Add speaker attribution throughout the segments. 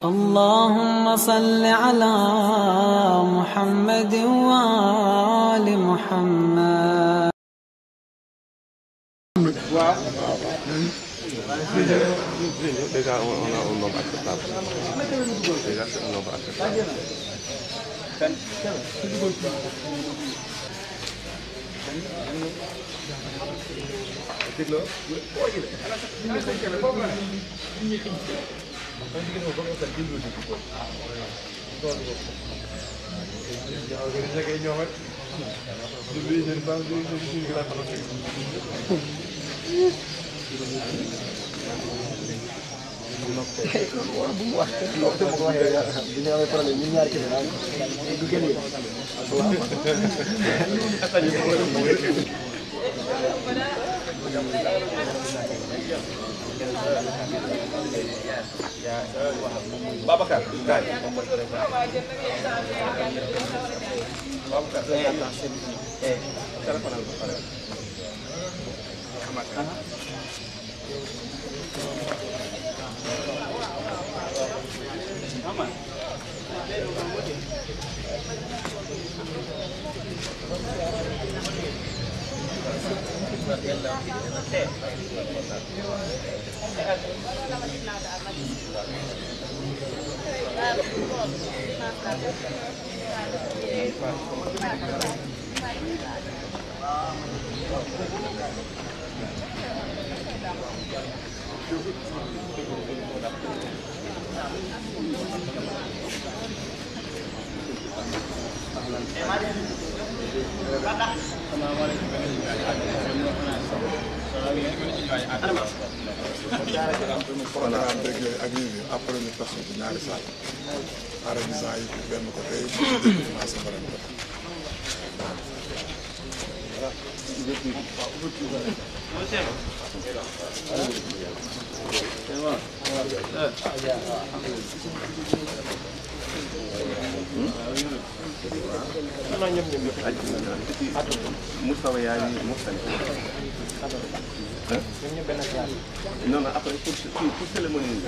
Speaker 1: اللهم صل على محمد وآل محمد.
Speaker 2: Babacar gaay Babacar téléphone ba pare après ñu tax ci ñaari saal arabisant yi benn côté commencé baram ko non non après pour cérémonie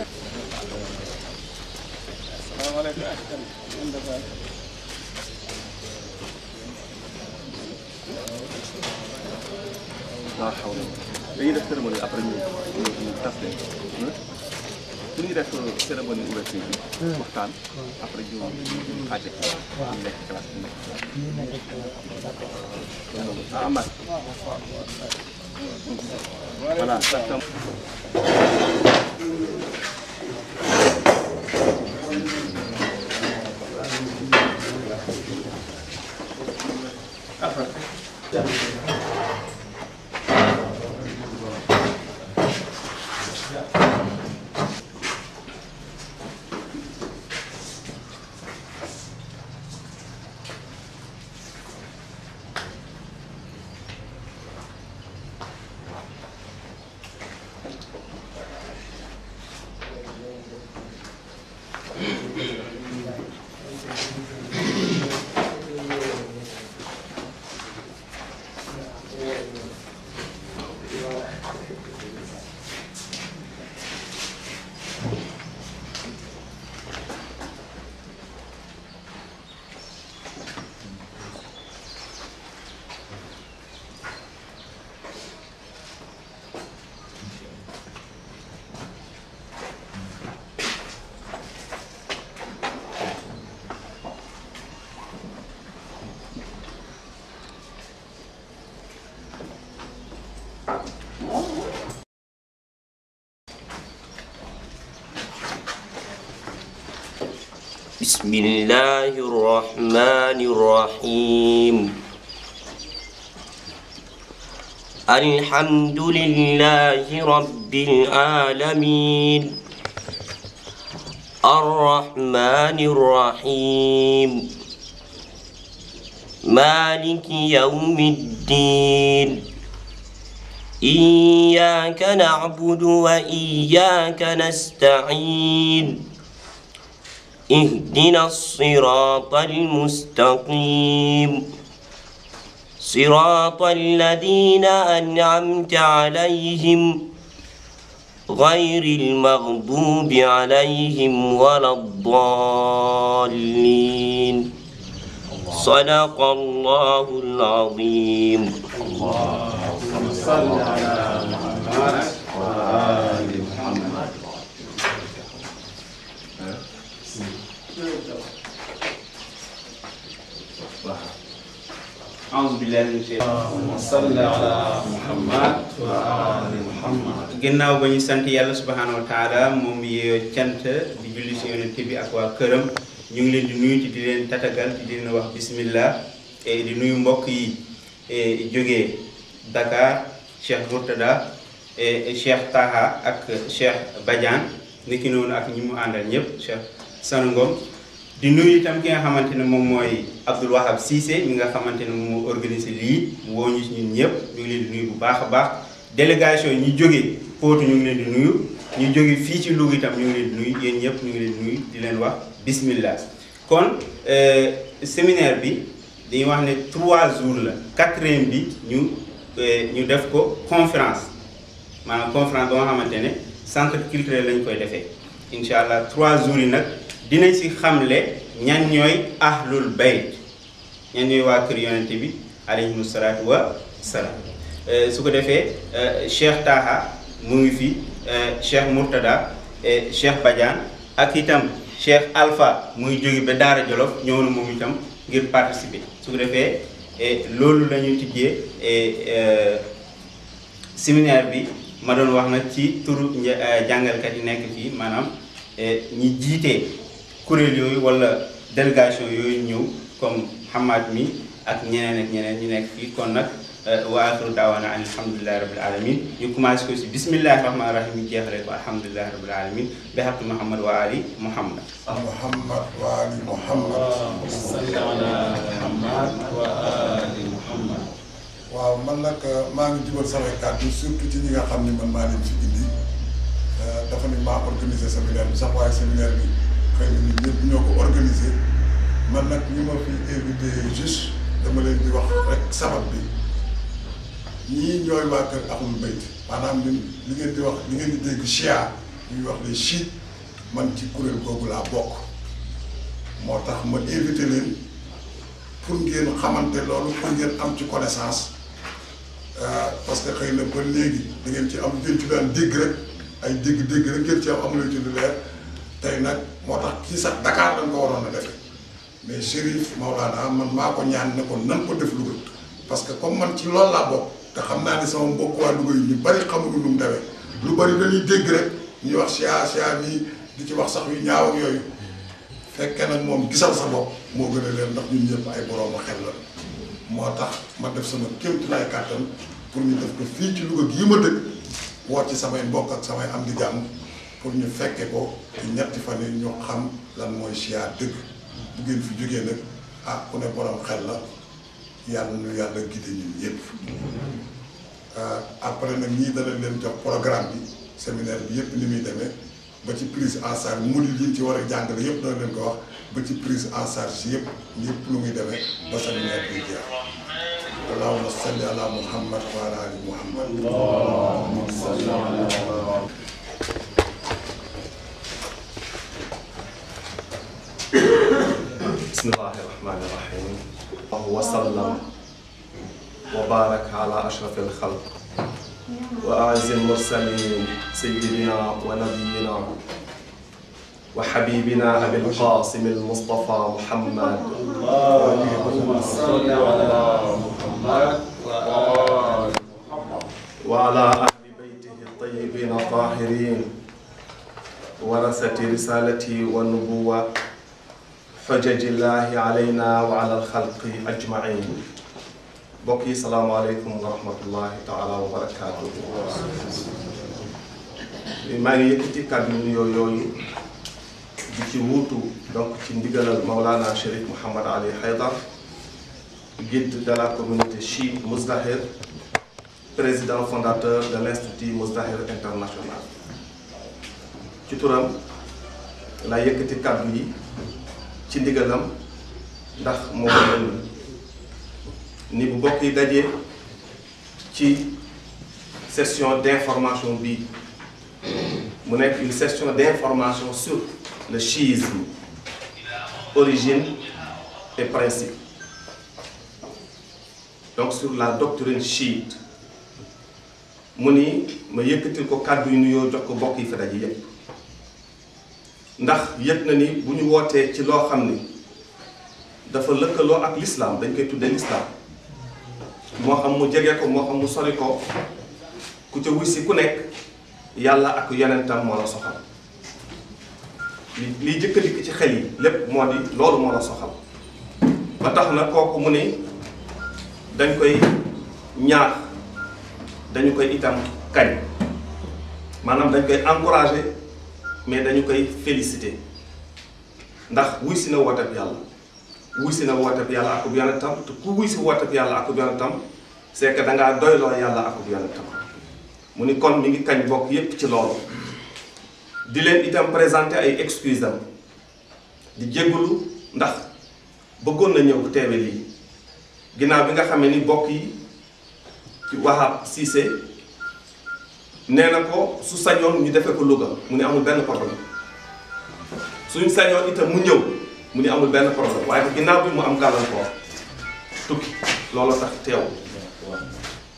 Speaker 2: لا حول dañuy def cérémonie après ñu tas leen pour ñu def cérémonie ouverture bi waxtaan après ñu xaaj ak ñu nekk classe bi ah Amath voilà
Speaker 3: بسم الله الرحمن الرحيم الحمد لله رب العالمين الرحمن الرحيم مالك يوم الدين إياك نعبد وإياك نستعين اهدنا الصراط المستقيم صراط الذين أنعمت عليهم غير المغضوب عليهم ولا الضالين. صدق الله العظيم.
Speaker 2: اللهم صل على محمد وآل محمد.
Speaker 4: أعوذ بالله من الشيطان صلى على محمد وآل محمد. ginnaaw ba ñu sant yàlla subhanahu wa taala moom yeyoo cant di julli si yonent bi ak waa këram ñu ngi leen di nuyu di leen tatagal di leen wax bismillah et di nuyu mbokk yi jógee Dakar Cheikh Mourtada et Cheikh Taha ak Cheikh Badiane niki noonu ak ñi mu àndal ñëpp Cheikh Sanungom. di nuyu itam ki nga xamante ne moom mooy Abdoul Wahab Cissé mi nga xamante ne moom moo organisé lii woo ñu ñun ñëpp ñu ngi leen di nuyu bu baax a baax délégation yi ñu jógee Potou ñu ngi leen di nuyu ñu jóge fii ci Louga itam ñu ngi leen di nuyu yéen ñëpp ñu ngi leen di nuyu di leen wax bismillah. kon séminaire bi dañuy wax ne 3 jours la 4e bi ñu def ko conférence maanaam conférence ba nga xamante ne centre culturel lañ koy defee incha allah 3 jours yi nag. dinañ si xamle ñan ñooy ahlul bayt ñan ñooy waa kër yonente bi alayhimu salaatu wa salaam su ko defee Cheikh Taha mu ngi fi Cheikh Mourtada Cheikh Badiane ak itam Cheikh Alpha mu ngi jóge ba Daara Jolof ñëw na moom itam ngir participer su ko defee loolu la ñu tijjee séminaire bi ma doon wax nag ci turu jàngalkat yi nekk fii maanaam ñi jiitee kuréel yooyu wala délégation yooyu ñëw comme Hamad mi ak ñeneen ñu nekk fii kon nag wa axiru daawaana an alhamdulillahi rabbil alamin ñu commencé ko si bismillahi rahmani rahim ñu jeexale ko alhamdulillahi rabbil alamin bi haqqi Muhammad wa ali Muhammad
Speaker 5: Muhammad wa ali Muhammad
Speaker 2: salli ala Muhammad wa ali Muhammad.
Speaker 5: waaw man nag maa ngi jubal samay kàddu surtout ci ñi nga xam ni man maa leen fi indi dafa ni maa organisé séminaire bi sax waaye séminaire bi xëy na ñun ñëpp ñoo ko organisé man nag ñi ma fi invité juste dama leen di wax rek sabab bi ñii ñooy waa kër Ahlul Bayt maanaam ñun li ngeen di wax li ngeen di dégg chia ñuy wax les chiites man ci kuréel googu laa bokk moo tax ma invité leen pour ngeen xamante loolu pour ngeen am ci connaissance parce que xëy na ba léegi da ngeen ci am ngeen ci daan dégg rek ay dégg-dégg rek ngeen ci am amuleen ci lu leer tey nag moo tax kii sax Dakar dañ ko waroon a defee mais Chérif Maolana man maa ko ñaan ne ko nan ko def Louga parce que comme man ci loolu laa bokk te xam naa ne sama mbokk waa Louga yi ñu bari xamuñu nu mu demee lu bari dañuy dégg rek ñuy wax chia nii di ci wax sax yu ñaaw ak yooyu fekkee nag moom gisal sa bopp moo gën a leen ndax ñun ñëpp ay borom xel la moo tax ma def sama kéemtulaay kàttan pour ñu def ko fii ci Louga gii ma dëkk woo ci samay mbokk ak samay am di jàmm pour ñu fekke ko ci ñetti fan yi ñu xam lan mooy chia dëgg bu ngeen fi jógee nag ah ku ne borom xel la yàlla nu yàlla gide ñun ñëpp après nag ñii dana leen jox programme bi séminaire bi yëpp ni muy demee ba ci prise en charge module yi ci war a jàngale yëpp dana leen ko wax ba ci prise en charge yëpp lu muy demee ba séminaire bi jeex allahumma salli ala muhammad wa ala ali muhammad allahumma salli ala
Speaker 2: bismillahi rahmani rahim wa sallam wa baraka ala ashrafil khalq wa a'azzil mursalin sayyidina wa nabiyyina wa habibina abil qasim al mustafa muhammad allahumma salli ala muhammad wa ala ahli baytihi at-tayyibin at-tahirin warasati risalati wa nubuwwa xujjajillahi alayna wa ala alxalqi ajmain. mbokk yi salaamaaleykum wa rahmatullahi taala wa barakaatu. maa ngi yëkkati kàddu nuyoo yooyu di ci wuutu donc ci ndigalal Mawlana Chérif Mouhamad Ali Haydar, guide de la communauté chiite Mousdahir, président fondateur de l'Institut Mousdahir international. ci turam la yëkkati kàddu yi ci ndigalam ndax moom ni bu bokk yi dajee ci session d'information bi mu nekk une session d'information sur le chiisme, origine et principe, donc sur la doctrine chiite. mu ni ma yëkkatil ko kàddu yu nuyoo jox ko bokk yi fi daje yépp ndax yëg na ni bu ñu wootee ci loo xam ni dafa lëkkaloo ak l'islam dañ koy tuddee l'islam moo xam mu jege ko moo xam mu sori ko ku ca wuy si ku nekk yàlla ak yonentam moo la soxal liy jëkk a dikk ci xel yi lépp moo di loolu moo la soxal ba tax na kooku mu ni dañ koy ñaax dañu koy itam kañ maanaam dañ koy encourager mais dañu koy féliciter ndax wuy si na wooteeb yàlla wuy si na wooteeb yàlla akub yonentam te ku wuy si wooteeb yàlla akub yonentam c'est que dangaa doyloo yàlla akub yonentam mu ni kon mi ngi kañ bokk yépp ci loolu di leen itam présenter ay excuses am di jégalu ndax bëggoon na ñëw teewe lii ginnaaw bi nga xamee ni bokk yi ci Wahab Cissé nee na ko su sañoon ñu defee ko Louga mu ni amul benn problème suñ sañoon itam mu ñëw mu ni amul benn problème waaye ginnaaw bi mu am gàllankoor tukki loolu tax teew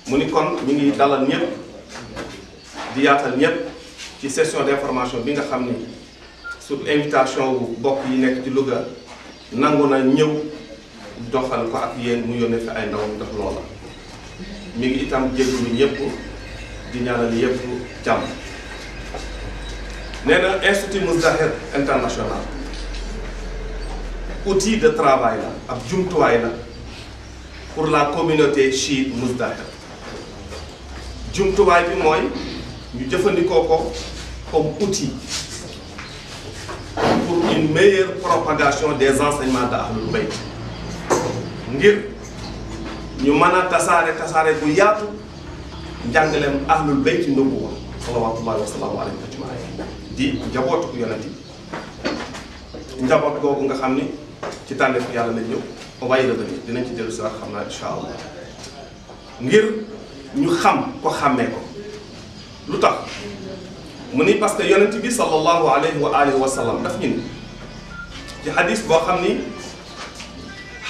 Speaker 2: mu ni kon ñu ngi dalal ñëpp di yaatal ñëpp ci session d'information bi nga xam ni sur invitation bu bokk yi nekk ci Louga nangu na ñëw doxal ko ak yéen mu yónnee fi ay ndaw mu def loola mi ngi itam jégalu ñëpp di ñaanal yëpp jàmm. nee na Institut Mousdahir international outil de travail la ab jumtuwaay la pour la communauté chiite Mousdahir jumtuwaay bi mooy ñu jëfandikoo ko comme outil pour une meilleure propagation des enseignements de Ahlul Bayt ngir ñu mën a tasaare bu yaatu njàngaleem Ahlul Bayt nubuwwa salawaatullaahi wa salaamu alayhim ajmaïn di njabootu ko yonent bi njaboot googu nga xam ni ci tànneefu yàlla lañ ñëw waaye la tamit dinañ ci dellu si wax xam naa incha allah ngir ñu xam ko xàmmee ko lu tax mu ni parce que yonent bi sallallahu alayhi wa alihi wa sallam daf ñu ni ci xadis boo xam ni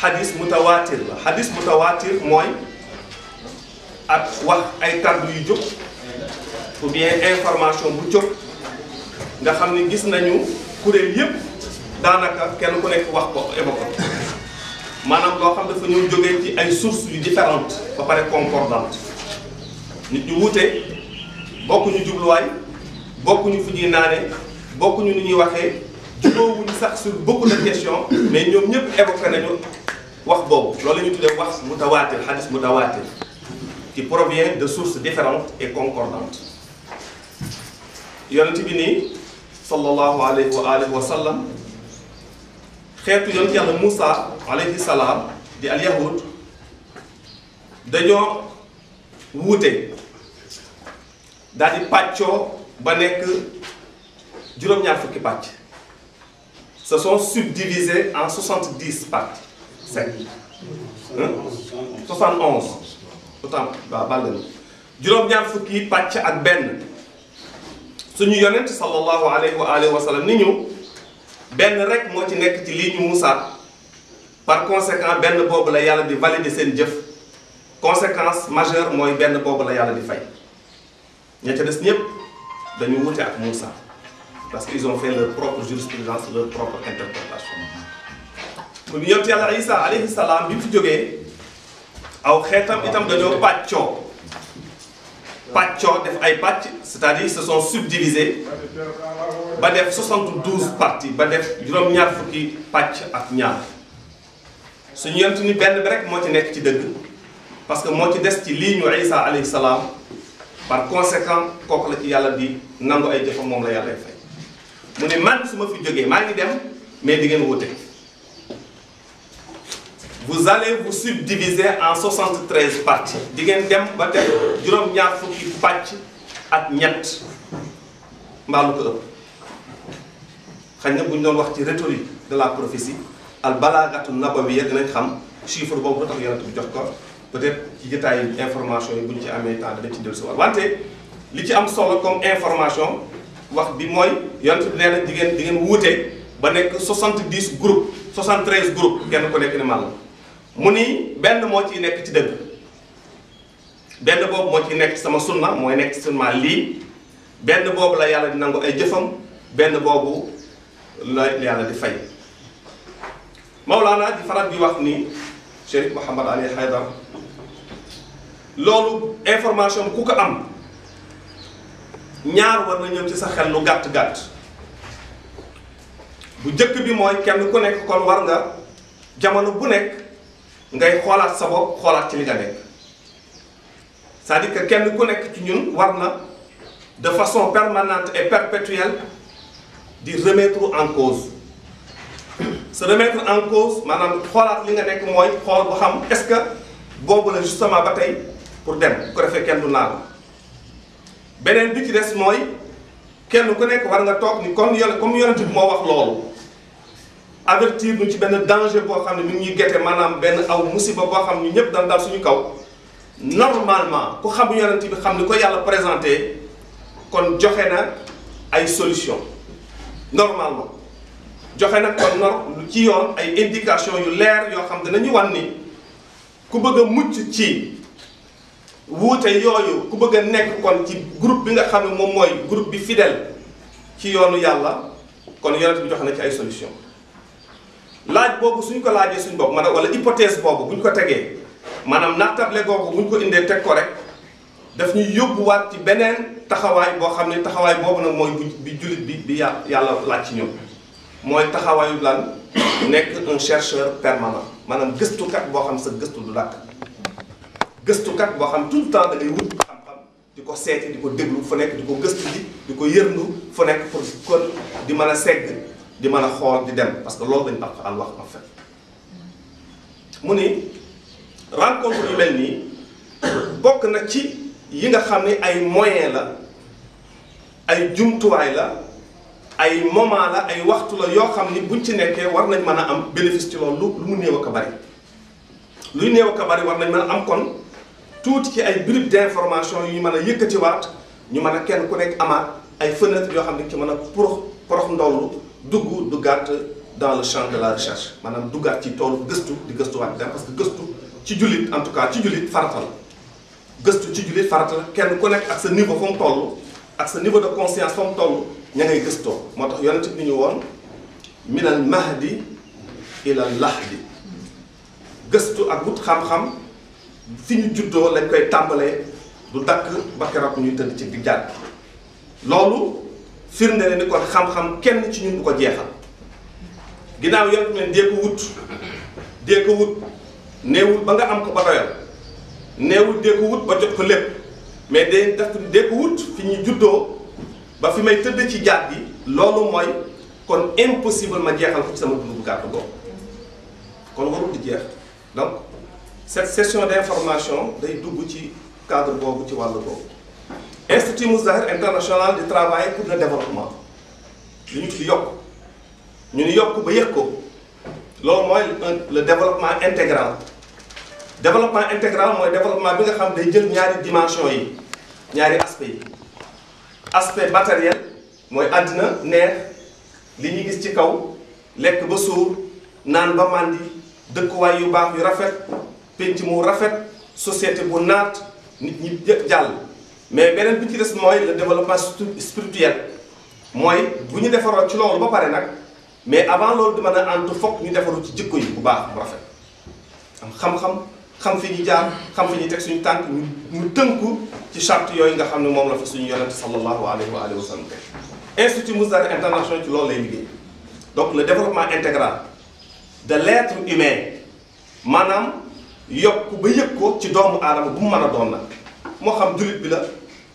Speaker 2: xadis mutawaatir la xadis mutawaatir mooy ak wax ay kàddu yu jóg ou bien information bu jóg nga xam ni gis nañu kuréel yépp daanaka kenn ku nekk wax ko évoqué maanaam loo xam dafa ñëw jógee ci ay sources yu différentes ba pare concordantes nit ñu wuute bokkuñu jubluwaay bokkuñu fu ñuy naane bokkuñu ni ñuy waxee jubóowuñu sax sur beaucoup de questions mais ñoom ñëpp évoqué nañu wax boobu loolu la ñuy tuddee wax mutawaatir hadith mutawaatir qui provient de sources différentes et concordantes yonent bi nii sallallahu alayhi wa alihi wa sallam xeetu yonent yàlla Moussa alayhi salaam di al yahud dañoo wuute daal di pàccoo ba nekk juróom-ñaar fukki pàcc se sont subdivisés en 70 parties 71 autant waaw bàll juróom-ñaar fukki pàcc ak benn suñu yonent sallallahu alayhi wa sallam ni ñu benn rek moo ci nekk ci lii ñu Moussa par conséquent benn boobu la yàlla di valider seen jëf conséquence majeure mooy benn boobu la yàlla di fay ña ca des ñëpp dañu wute ak Moussa parce que ils ont fait leur propre jurisprudence leur propre interprétation pour ñu yonent yàlla Isa alayhi salaam bi mu fi jógee aw xeetam itam dañoo pàccoo def ay pàcc c'est-à-dire se sont subdivisés ba def 72 parties ba def juróom-ñaar fukki pàcc ak ñaar suñu yonent ni benn bi rek moo ci nekk ci dëgg parce que moo ci des ci lii ñu Isa alayhi salaam par conséquent kooku la ci yàlla di nangu ay jëfam moom la yàlla fay mu ne man su ma fi jógee maa ngi dem mais di ngeen wute vous allez vous subdiviser en 73 parties di ngeen dem ba def juróom-ñaar fukki pàcc ak ñett mbaalu ko ëpp xëy na bu ñu doon wax ci rhétorique de la prophétie al balaagatu nabawiyya dinañ xam chiffre boobu lu tax yonent bi jox ko peut-être ci jotaay information yi bu ñu ci amee temps dinañ ci dellu si waat wante li ci am solo comme information wax bi mooy yonent bi nee na di ngeen wuute ba nekk 70 groupes 73 groupes kenn ko nekk ni man la mu ni benn moo ciy nekk ci dëgg benn boobu moo ciy nekk sama sunna mooy nekk sunna lii benn boobu la yàlla di nangu ay jëfam benn boobu la yàlla di fay Mawlana di faral di wax ni Chérif Mouhamad Ali Haydara loolu information ku ko am ñaar war na ñëw ci sa xel lu gàtt-gàtt bu njëkk bi mooy kenn ku nekk kon war nga jamono bu nekk ngay xoolaat sa bopp xoolaat ci li nga nekk c'est-à-dire que kenn ku nekk ci ñun war na de façon permanente et perpétuelle di remettre en cause se remettre en cause maanaam xoolaat li nga nekk mooy xool bu xam est-ce que boobu la justement ba tey pour dem bu ko defee kenn du naan beneen bi ci des mooy kenn ku nekk war nga toog ni comme yonent bi moo wax loolu avertir ñu ci benn danger boo xam ne mi ngi ñuy gete maanaam benn aw musiba boo xam ne ñëpp dal dal suñu kaw normalement ku xam yonent bi xam ni ko yàlla présenté kon joxe na ay solution normalement joxe na kon lu ci yoon ay indication yu leer yoo xam dinañu wan ni ku bëgg a mucc ci wuute yooyu ku bëgg a nekk kon ci groupe bi nga xam ne moom mooy groupe bi fidèle ci yoonu yàlla kon yonent bi joxe na ci ay solution laaj boobu suñ ko laajee suñ bopp maanaam wala hypothèse boobu buñ ko tegee maanaam nattable googu buñ ko indee teg ko rek daf ñuy yóbbuwaat ci beneen taxawaay boo xam ne taxawaay boobu nag mooy bi jullit bi yàlla laaj ci ñoom mooy taxawaayu lan nekk un chercheur permanent maanaam gëstukat boo xam sa gëstu du dàkk gëstukat boo xam tout le temps da ngay wut xam-xam di ko seeti di ko déglu fu nekk di ko gëstu di ko yërndu fu nekk pour kon di mën a segg di mën a xool di dem parce que loolu lañu Alxuraan wax en fait mu ni rencontre yu mel nii bokk na ci yi nga xam ne ay moyen la ay jumtuwaay la ay moment la ay waxtu la yoo xam ni buñ ci nekkee war nañ mën a am bénéfice ci loolu lu mu néew ak a bari luy néew ak a bari war nañ mën a am kon tuuti ci ay bribes d'information yu ñu mën a yëkkatiwaat ñu mën a kenn ku nekk amaat ay fenêtres yoo xam ne ci mën a porox ndollu duggaat dans le champ de la recherche maanaam duggaat ci toolu gëstu di gëstuwaat dem parce que gëstu ci jullit en tout cas ci jullit farata la gëstu ci jullit farata la kenn ku nekk ak sa niveau fa mu toll ak sa niveau de conscience fa mu toll ña ngay gëstoo moo tax yonent bi ñu woon minal mahdi ilal lahdi gëstu ak wut xam-xam fi ñu juddoo lañ koy tàmbalee du dakk ba keroog ñuy tëdd ci di jàdd loolu firnde ne ni kon xam-xam kenn ci ñun du ko jeexal ginnaaw yonent ne dee ko wut neewul ba nga am ko ba doyal neewul dee ko wut ba jot ko lépp mais dee ko wut fi ñuy juddoo ba fi may tëdd ci jaat bi loolu mooy kon impossible ma jeexal ko ci sama dund bu gàtt boobu kon warul di jeex donc cette session d'information day dugg ci cadre boobu ci wàllu boobu Institut Mouzahir international di travailler pour le développement li ñu ci yokk ñu ni yokk ba yëg ko loolu mooy le développement intégral mooy développement bi nga xam day jël ñaari dimension yi ñaari aspect yi aspect matériel mooy àddina neex li ñu gis ci kaw lekk ba suur naan ba màndi dëkkuwaay yu baax yu rafet penc mu rafet société bu naat nit ñi jàll mais beneen bi ci des mooy le développement spirituel mooy bu ñu defaroo ci loolu ba pare nag mais avant loolu di mën a antu fokk ñu defaru ci jikko yi bu baax bu rafet am xam-xam xam fi ñu jaar xam fi ñu teg suñu tànk ñu tënku ci charte yooyu nga xam ne moom la fa suñu yonente sallallahu alayhi wa sallam Institut Mouzahir international ci loolu lay liggéey donc le développement intégral de l'être humain maanaam yokk ba yëg ko ci doomu aadama bu mu mën a doon nag moo xam jullit bi la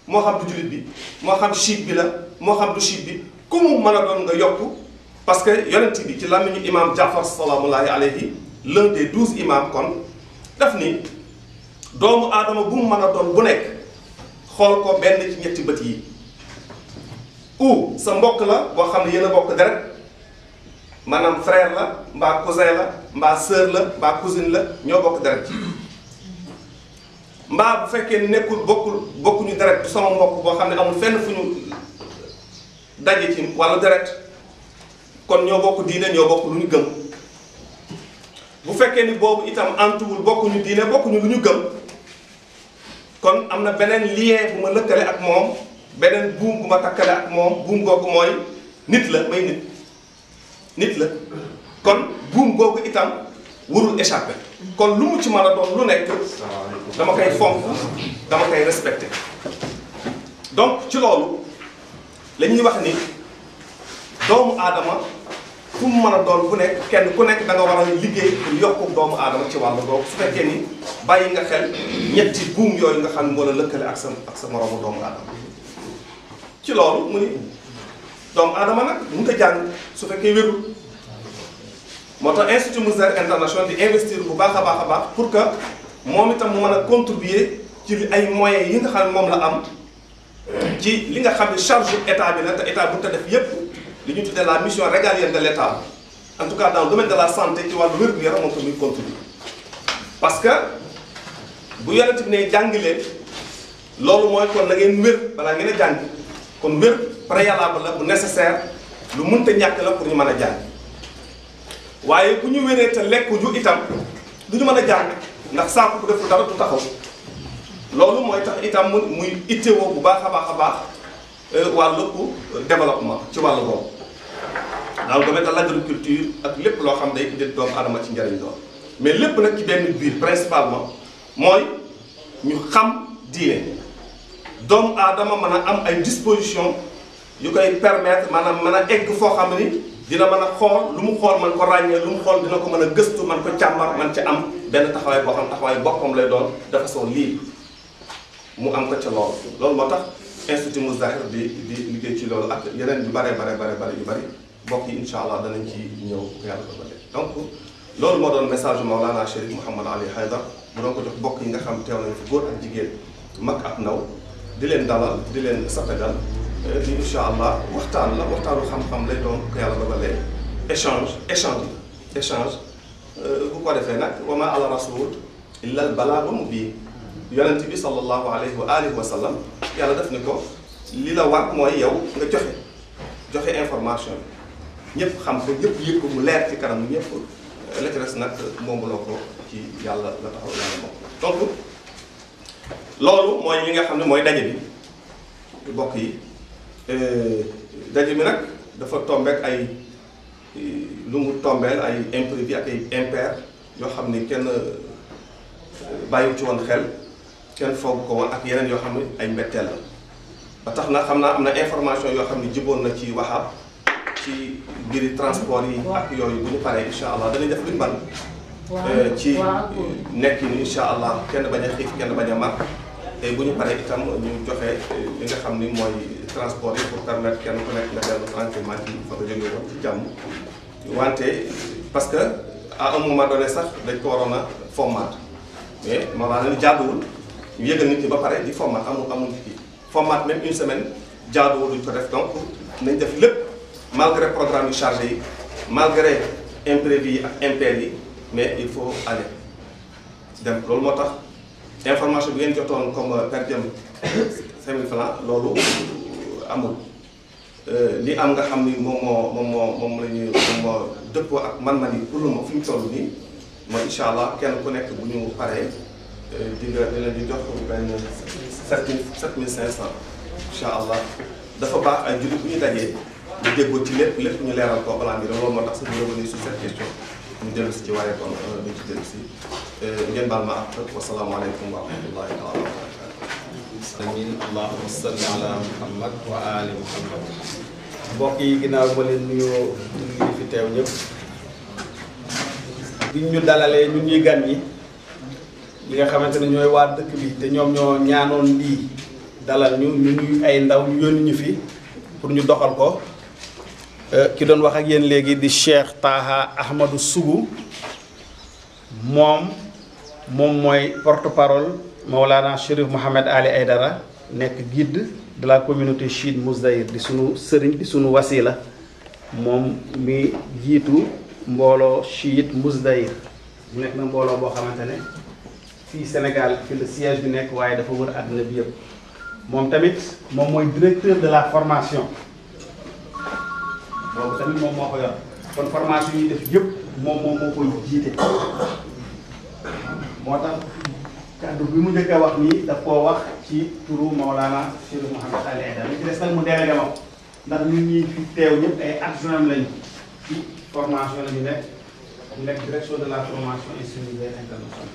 Speaker 2: moo xam du jullit bi moo xam chiite bi la moo xam du chiite bi ku mu mën a doon nga yokk parce que yonent bi ci làmmiñu imam Jaafar salaamullahi alayhi l'un des 12 imams kon daf ni doomu aadama bu mu mën a doon bu nekk xool ko benn ci ñetti bët yi ou sa mbokk la boo xam ne yéen a bokk deret maanaam frère la mbaa cousin la mbaa sœur la mbaa cousine la ñoo bokk deret ci mbaa bu fekkee ni nekkul bokkuñu deret du sama mbokk boo xam ne amul fenn fu ñu daje ci wàllu deret kon ñoo bokk diine ñoo bokk lu ñu gëm bu fekkee ni boobu itam antuwul bokkuñu diine bokkuñu lu ñu gëm kon am na beneen lien bu ma lëkkale ak moom beneen buum bu ma takkale ak moom buum googu mooy nit la may nit la kon buum googu itam warul échappé kon lu mu ci mën a doon lu nekk dama koy fonk dama koy respecté donc ci loolu la ñuy wax ni doomu aadama fu mu mën a doon bu nekk kenn ku nekk da nga war a liggéey pour yokku doomu aadama ci wàllu boobu su fekkee ni bàyyi nga xel ñetti buum yooyu nga xam ne moo la lëkkale ak sa moroomu doomu aadama ci loolu mu ni doomu aadama nag mënut a jàng su fekkee wérul moo tax Institut Mousdahir International di investir bu baax a baax pour que moom itam mu mën a contribuer ci ay moyens yi nga xam ne moom la am ci li nga xam ne charge état bi la te état bu ta def yépp li ñu tuddee la mission régalienne de l'état en tout cas dans le domaine de la santé ci wàllu wér-gu-yaram moom tamit contribuer parce que bu yonent bi ne jàng leen loolu mooy kon na ngeen wér balaa ngeen a jàng kon wér préalable la bu nécessaire lu mënta ñàkk la pour ñu mën a jàng waaye bu ñu wéree te lekk ju itam du ñu mën a jàng ndax saako bu deful dara du taxaw loolu mooy tax itam muy ittewoo bu baax a baax wàllu développement ci wàllu boobu dans le domaine de l'agriculture ak lépp loo xam day indil doomu aadama ci njëriñ lool mais lépp nag ci benn biir principalement mooy ñu xam diine doomu aadama mën a am ay disposition yu koy permettre maanaam mën a egg foo xam ni dina mën a xool lu mu xool man ko ràññee lu mu xool dina ko mën a gëstu man ko càmbar man ci am benn taxawaay boo xam taxawaay boppam lay doon de façon libre mu am ko ca loolu moo tax Institut Mousdahir di liggéey ci loolu ak yeneen yu bare yu bari bokk yi incha allah danañ ci ñëw ko yàlla ko bële donc loolu moo doon message Mawlana Chérif Mouhamad Ali Haydar bu doon ko jox bokk yi nga xam teew nañ fi góor ak jigéen mag ak ndaw di leen dalal di leen satagal di incha allah waxtaanu xam-xam lay doon ko yàlla dogalee échange bu ko defee nag wa ma ala rasul illa al balaagu mubiin yonent bi sallallahu alayhi wa alihi wa sallam yàlla def ni ko li la war mooy yow nga joxe information bi ñëpp xam ko ñëpp yëg ko mu leer ci kanam ñëpp la ci des nag moomuloo ko ci yàlla la taxaw yàlla moom donc loolu mooy li nga xam ne mooy daje bi bokk yi daje bi nag dafa tombeek ay lu mu tombeel ay imprévu ak ay impair yoo xam ni kenn bàyyiwu ci woon xel kenn foog ko woon ak yeneen yoo xam ne ay mbetteel la ba tax na xam naa am na information yoo xam ne jiboon na ci waxaab ci mbiri transport yi ak yooyu bu ñu paree incha allah danañ def luñ ban ci nekk ni incha allah kenn bañ a xiif kenn bañ a mar te bu ñu paree itam ñu joxe li nga xam ni mooy transport yi pour permettre kenn ku nekk nga dellu tranquillement ci fa nga jógee woon ci jàmm wante parce que à un moment donné sax dañ ko waroon a format mais maanaam ni jaaduwul ñu yëgal nit ñi ba pare di format amul kii format même une semaine jaaduwul duñ ko def donc nañ def lépp malgré programme yu chargé yi malgré imprévu yi ak impair yi mais il faut aller dem loolu moo tax information bi ngeen jotoon comme per diem 5000 francs loolu amul li am nga xam ni moom la ñuy moo dëppoo ak man-man yi pour le moment fi ñu toll nii mooy incha allah kenn ku nekk bu ñu paree dina di jox benn 7500 incha allah dafa baax ay jullit bu ñu dajee ñu déggoo ci lépp ñu leeral ko balaa ngi loolu moo tax sax ñu revenir sur cette question ñu dellu si ci waaye kon duñ ci dellu si ngeen baal ma ak wasalaamaaleykum wa rahmatullahi taala wa barakatuh.
Speaker 4: amin allahumma salli ala muhammad wa ali muhammad. mbokk yi ginnaaw ma leen nuyoo ñu fi teew ñëpp bi ñu dalalee ñun ñuy gan ñi ñi nga xamante ne ñooy waa dëkk bi te ñoom ñoo ñaanoon lii dalal ñu ñuy ay ndaw ñu yónni ñu fi pour ñu doxal ko ki doon wax ak yéen léegi di Cheikh Taha Ahmadou Sougou moom mooy porte-parole Mawlana Chérif Mouhamad Ali Haydara nekk guide de la communauté chiite Mousdahir di sunu sëriñ di sunu wasila moom mi jiitu mbooloo chiite Mousdahir mu nekk na mbooloo boo xamante ne fii Sénégal fi le siège bi nekk waaye dafa wër àdduna bi yëpp moom tamit moom mooy directeur de la formation boobu tamit moom moo ko yor kon formation yi def yëpp moom moo koy jiite moo tax kaddu bi mu njëkk a wax nii daf koo wax ci turu Maolana Cheikh Mouhamed Ali Aidara li ci des nag mu délégué ma ndax ñun ñi fi teew ñëpp ay adjoint lañu ci formation la ñu nekk direction de la formation institutionnelle internationale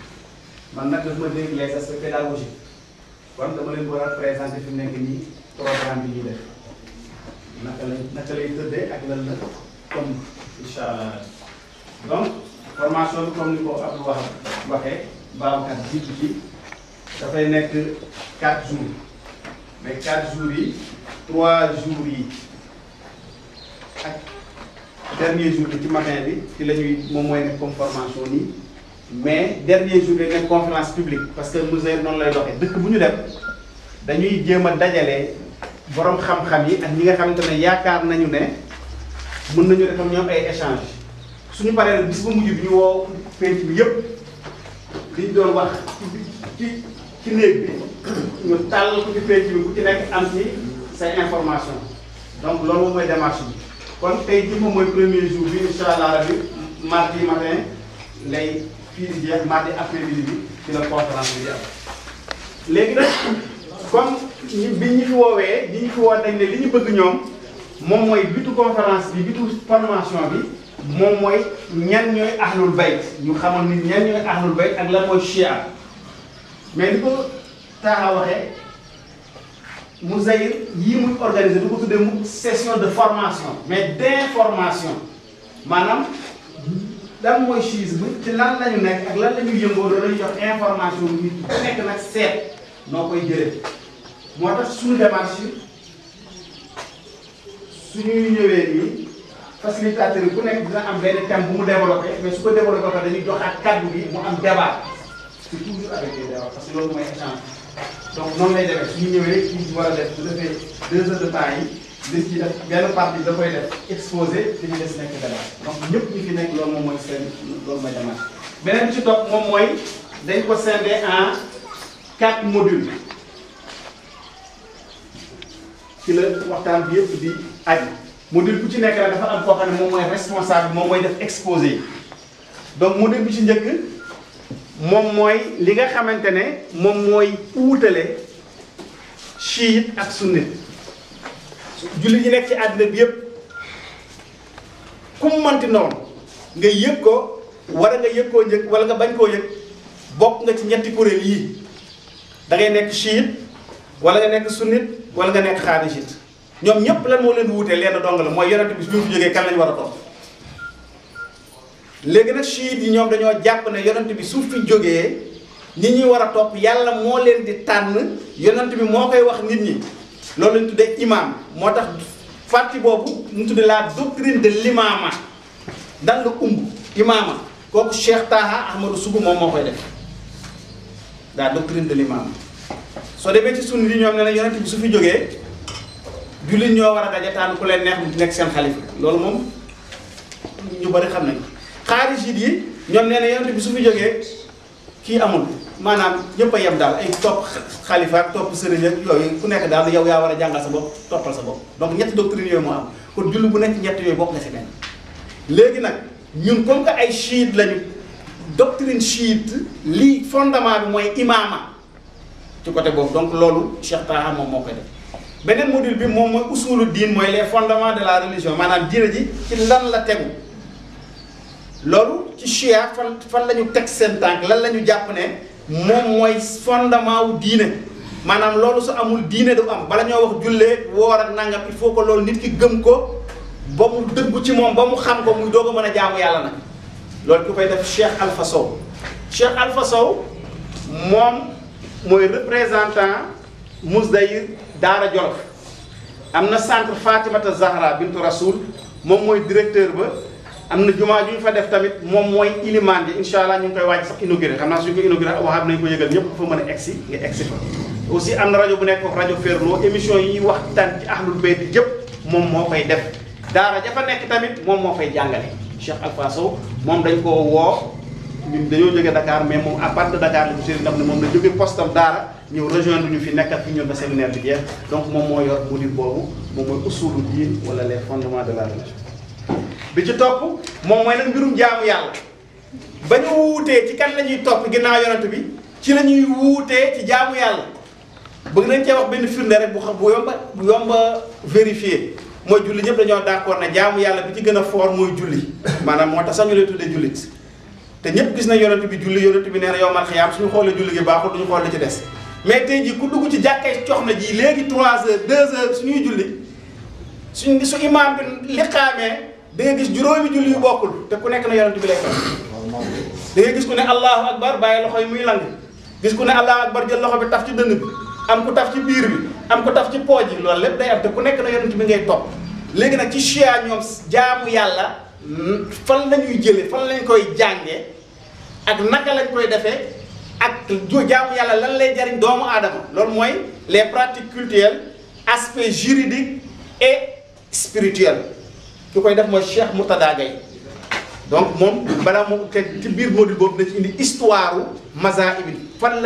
Speaker 4: man nag daf ma dégg les aspects pédagogiques kon dama leen war a présenter fi mu nekk nii programme bi ñuy def naka lay tëddee ak lan la comme incha allah donc formation bi comme ni ko Abdou waxee Babacar jiitu ci dafay nekk 4 jours mais 4 jours yi 3 jours yi ak dernier jour bi ci matin bi ci la ñuy moom mooy nekk comme formation nii mais dernier jour bi nekk conférence publique parce que musée noonu lay doxee dëkk bu ñu dem dañuy jéem a dajale borom xam-xam yi ak ñi nga xamante ne yaakaar nañu ne mën nañu def ak ñoom ay échange suñu paree nag bis bu mujj bi ñu woo penc bi yëpp liñ doon wax ci néeg bi ñu tàll ko ci penc bi ku ci nekk am ci say information donc loolu moom mooy démarche bi kon tey jii moom mooy premier jour bi incha allah rabi mardi matin lay fii di jeex mardi après-midi bi ci la conférence bi di am léegi nag comme bi ñu fi woowee ñi ñu fi woo dañ ne li ñu bëgg ñoom moom mooy bitu conférence bi bitu formation bi moom mooy ñan ñooy ahlul bayt ñu xamal nit ñan ñooy ahlul bayt ak lan mooy chia mais ni ko Taha waxee Mouzayir yii muy organisé du ko tuddee mu session de formation mais d'information maanaam lan mooy chiisme ci lan la ñu nekk ak lan la ñu yëngoo loolu la ñuy jox information nit ñi ku nekk nag seet noo koy jëlee moo tax suñu démarche suñuy ñëwee nii facilitateur yi ku nekk dina am benn thème bu mu développé mais su ko développé ba dañuy joxaat kaddu bi mu am débat c'est toujours avec des débats parce que loolu mooy échange donc noonu lay demee suñu ñëwee kii war a def bu defee 2 heures de temps yi liñ ci def benn partie da koy def exposé te ñu des nekk débat donc ñëpp ñu fi nekk loolu moom mooy seen loolu mooy démarche beneen bi ci topp moom mooy dañ ko scindé en 4 modules ci la waxtaan bi yëpp di aju module bu ci nekk nag dafa am koo xam ne moom mooy responsable moom mooy def exposé yi donc module bi ci njëkk moom mooy li nga xamante ne moom mooy uutale chiite ak sunnite julli ñi nekk ci àddina bi yëpp ku mu mënti noonu nga yëg ko wala nga yëg koo njëkk wala nga bañ koo yëg bokk nga ci ñetti kuréel yii da ngay nekk chiite wala nga nekk sunnite wala nga nekk xaarijite ñoom ñëpp lan moo leen wuutee lenn dong la mooy yonent bi su ñu fi jógee kan lañu war a topp léegi nag chiite yi ñoom dañoo jàpp ne yonent bi su fi jógee nit ñi war a topp yàlla moo leen di tànn yonent bi moo koy wax nit ñi loolu lañ tuddee imam moo tax partie boobu ñu tuddee la doctrine de l'imama dan la imama kooku Cheikh Taha Ahmadou Sougou moom moo koy def la doctrine de l'imama soo demee ci sunni yi ñoom ne na yonent bi su fi jógee jullit ñoo war a daje tànn ku leen neex mu nekk seen xalifa loolu moom ñu bari xam nañ xaarijit yi ñoom nee na yonent bi su fi jógee kii amul maanaam ñëpp a yem daal ay topp xalifa ak topp sëriñ ak yooyu ku nekk daal yow yaa war a jàngal sa bopp toppal sa bopp donc ñetti doctrine yooyu moo am kon jullit bu nekk ñett yooyu bokk nga si benn léegi nag ñun comme que ay chiite lañu doctrine chiite lii fondement bi mooy imaama ci côté boobu donc loolu Cheikh Taha moom moo koy def beneen module bi moom mooy usulu diin mooy les fondements de la religion maanaam diine ji ci lan la tegu loolu ci chia fan la ñu teg seen tànk lan la ñu jàpp ne moom mooy fondement wu diine maanaam loolu su amul diine du am bala ñoo wax jullee woor ak nangam il faut que loolu nit ki gëm ko ba mu dëggu ci moom ba mu xam ko muy doog a mën a jaamu yàlla nag loolu ki koy def Cheikh Alpha Sow Cheikh Alpha Sow moom mooy représentant Mouzayir Daara Jolof am na centre Fatimata Zahra bintu Rasoul moom mooy directeur ba am na jumaa ju ñu fa def tamit moom mooy ilimaan ji incha allah ñu ngi koy waaj sax inauguré xam naa suñu ko inauguré waxaat nañu ko yëgal ñëpp fa mën a egsi nga egsi fa aussi am na rajo bu nekk foofu rajo Ferlo émission yi ñuy waxtaan ci ahlul bayt yëpp moom moo koy def daara ja fa nekk tamit moom moo fay jàngale Cheikh Alpha Sow moom dañ koo woo ñun dañoo jógee Dakar mais moom à part de Dakar la ñu seen ndax ne moom la jógee postam daara ñëw rejoindre ñu fi nekkat fi ñun ba séminaire bi jeex donc moom moo yor module boobu moom mooy usulu diin wala les fondements de la religion bi ci topp moom mooy nag mbirum jaamu yàlla ba ñu wuutee ci kan la ñuy topp ginnaaw yonent bi ci la ñuy wuutee ci jaamu yàlla bëgg nañ cee wax benn firnde rek bu yomba vérifier mooy julli ñëpp dañoo d'accord ne jaamu yàlla bi ci gën a fort mooy julli maanaam moo tax sax ñu lay tuddee jullit te ñëpp gis na yonent bi julli yonent bi nee na yowmal xiyaam suñu xoolee julli gi baaxul duñu xool li ci des mais tey jii ku dugg ci jàkkee cox na ji léegi 3 heures 2 heures suñuy julli su imaam bi liqaamee da ngay gis juróomi julli yu bokkul te ku nekk na yonent bi lay topp da ngay gis ku ne allahu akbar bàyyi loxo yi muy lang gis ku ne allahu akbar jël loxo bi taf ci dënn bi am ku taf ci biir bi am ku taf ci pooj yi loolu lépp day am te ku nekk na yonent bi ngay topp léegi nag ci chia ñoom jaamu yàlla fan la ñuy jëlee fan lañ koy jàngee ak naka lañ koy defee ak jaamu yàlla lan lay jariñ doomu aadama loolu mooy les pratiques cultuelles aspect juridique et spirituel ki koy def mooy Cheikh Murtada Gaye donc moom balaa moom te ci biir module boobu na ci indi histoire mazahib bi fan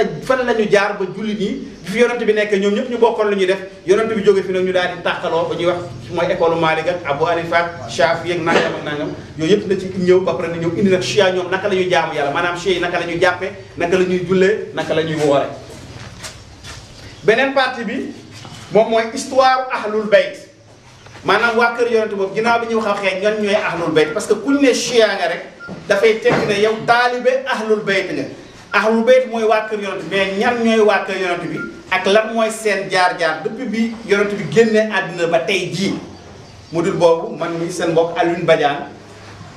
Speaker 4: la ñu jaar ba julli nii bi fi yonent bi nekk ñoom ñëpp ñu bokkoon lu ñuy def yonent bi jóge fi nag ñu daal di tàqaloo ba ñuy wax mooy école Malik ak Abu Hanifa ak Shafi ak nangam ak nangam yooyu yëpp na ci ñëw ba pare na ñëw indi nag chia ñoom naka la ñuy jaamu yàlla maanaam chia yi naka la ñuy jàppe naka la ñuy jullee naka la ñuy woore beneen partie bi moom mooy histoire ahlul bayt maanaam waa kër yonent boobu ginnaaw bi ñu waxee ñan ñooy ahlul bayt parce que kuñ ne chia nga rek dafay tekk ne yow taalibe ahlul bayt nga ahlul bayt mooy waa kër yonent mais ñan ñooy waa kër yonent bi ak lan mooy seen jaar-jaar depuis bi yonent bi génnee àddina ba tey jii mu dul boobu man mi seen mbokk Alioune Badiane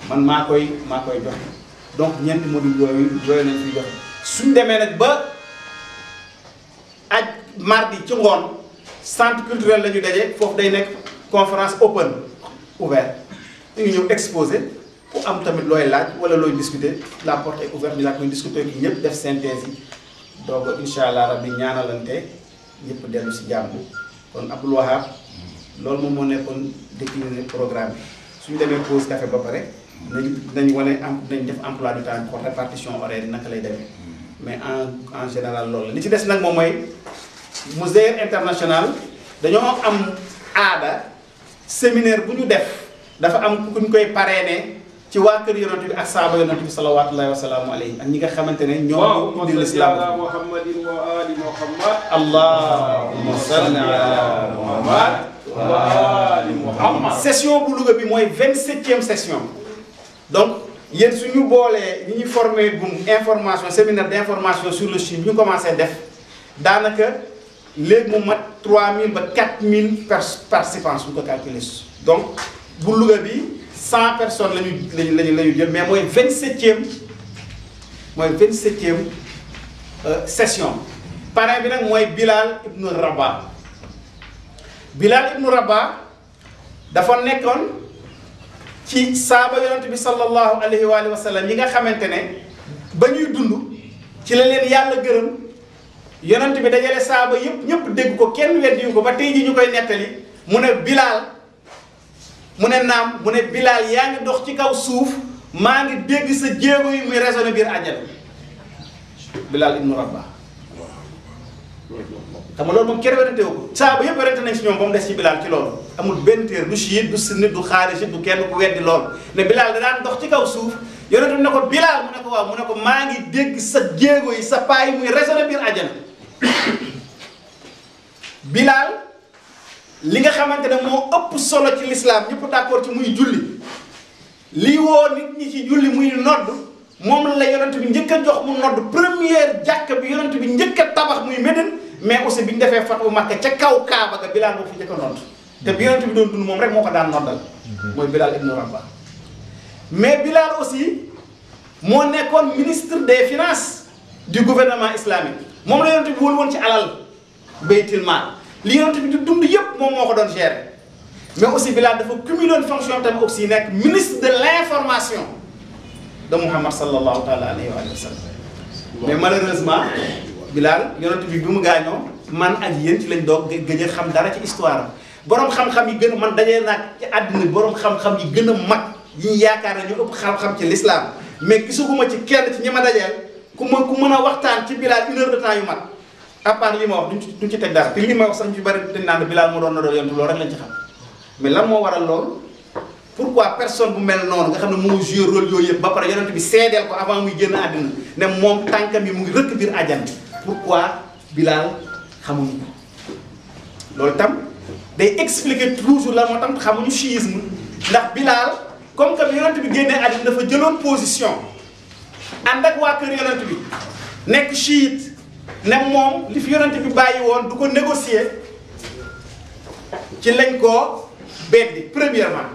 Speaker 4: man maa koy joxe donc ñeenti module yooyu nañ fi joxe suñ demee nag ba aj mardi ci ngoon centre culturel la ñu daje foofu day nekk conférence open ouvert ñu ngi ñëw exposé ku am tamit looy laaj wala looy discuter la porte est ouverte ñu laa koy discuter ki ñëpp def synthèse yi donc incha allah rabbi ñaanalante ñëpp dellu si jàmm kon Abdoul Wahab loolu moom moo nekkoon décliné programme bi suñu demee pause café ba pare nañ wane nañ def emploi du temps pour répartition horaire yi naka lay demee mais en général loolu la li ci des nag moom mooy Musée international dañoo am aada séminaire bu ñu def dafa am ku ñu koy parrainé ci waa kër yonent bi ak saaba yonent bi salawaatullahi wa salaamu alayhi ak ñi nga xamante ne ñoo indi l'islam
Speaker 6: Muhammadin wa ali Muhammad
Speaker 4: allahumma salli ala Muhammad wa ali Muhammad session bu Louga bi mooy 27e session donc yéen suñu boolee ñi ñu formé gum information séminaire d'information sur le Chine ñu commencé def daanaka léegi mu mat 3000 ba 4000 participants su ko calculé donc bu Louga bi 100 personnes lañu jël mais mooy 27e session parrain bi nag mooy Bilal ibnu Rabah Bilal ibnu Rabah dafa nekkoon ci saaba yonent bi sallallahu alayhi wa sallam yi nga xamante ne ba ñuy dund ci la leen yàlla gërëm yonent bi dajale saaba yëpp ñëpp dégg ko kenn weddiwu ko ba tey ji ñu koy nettali mu ne Bilal mu ne naam mu ne Bilal yaa ngi dox ci kaw suuf maa ngi dégg sa jéego yi muy résonné biir àjjana Bilal ibnu Rabah xam nga loolu moom kenn werante wu ko saaba yëpp werante nañ si ñoom ba mu des ci Bilal ci loolu amul benn téer du chiite du sunnite du xaariji du kenn ku weddi loolu ne Bilal da daan dox ci kaw suuf yonent bi ne ko Bilal mu ne ko waaw mu ne ko maa ngi dégg sa jéego yi sa paa yi muy résonné biir àjjana Bilal li nga xamante ne moo ëpp solo ci l'islam ñëpp d'accord ci muy julli lii woo nit ñi ci julli muy nodd moom la yonent bi njëkk a jox mu nodd première jàkk bi yonent bi njëkk a tabax muy Médine mais aussi bi ñu defee fatu Makka ca kaw Kaaba ga Bilal moo fi njëkk a nodd te bi yonent bi doon dund moom rek moo ko daan noddal mooy Bilal ibnu Rabah mais Bilal aussi moo nekkoon ministre des finances du gouvernement islamique moom la yonent bi wóolu woon ci alal baytil maal li yonent bi di dund yépp moom moo ko doon gérer mais aussi Bilal dafa cumulé woon fonction tamit aussi nekk ministre de l'information de Muhammad sallallahu taala alayhi wa sallam mais malheureusement Bilal yonent bi mu gaañoo man ak yéen ci lañ doog gëj a xam dara ci histoire borom xam-xam yi gën a man dajee naag ci àddina borom xam-xam yi gën a mag yi ñu yaakaar ne ñu ëpp xam-xam ci l'islam mais gisuguma ci kenn ci ñi ma dajeel ku mën a waxtaan ci Bilal 1 heure de temps yu mat à part li ma wax duñ ci teg dara te li ma wax sax ñu bari dañ naan Bilal moo doon na doon yonent loolu rek lañ ci xam mais lan moo waral loolu pourquoi personne bu mel noonu nga xam ne moo joué rôle yooyu yëpp ba pare yonent bi seedeel ko avant muy génn àddina ne moom tànkam yi mu ngi rëkk biir àjjana pourquoi Bilal xamuñu ko loolu tam day expliquer toujours la moo tam xamuñu chiisme ndax Bilal comme que yonent bi génnee àddina dafa jëloon position ànd ak waa kër yonent bi nekk chiite ne moom li fi yonent bi bàyyi woon du ko négocier ci lañ koo beddi premièrement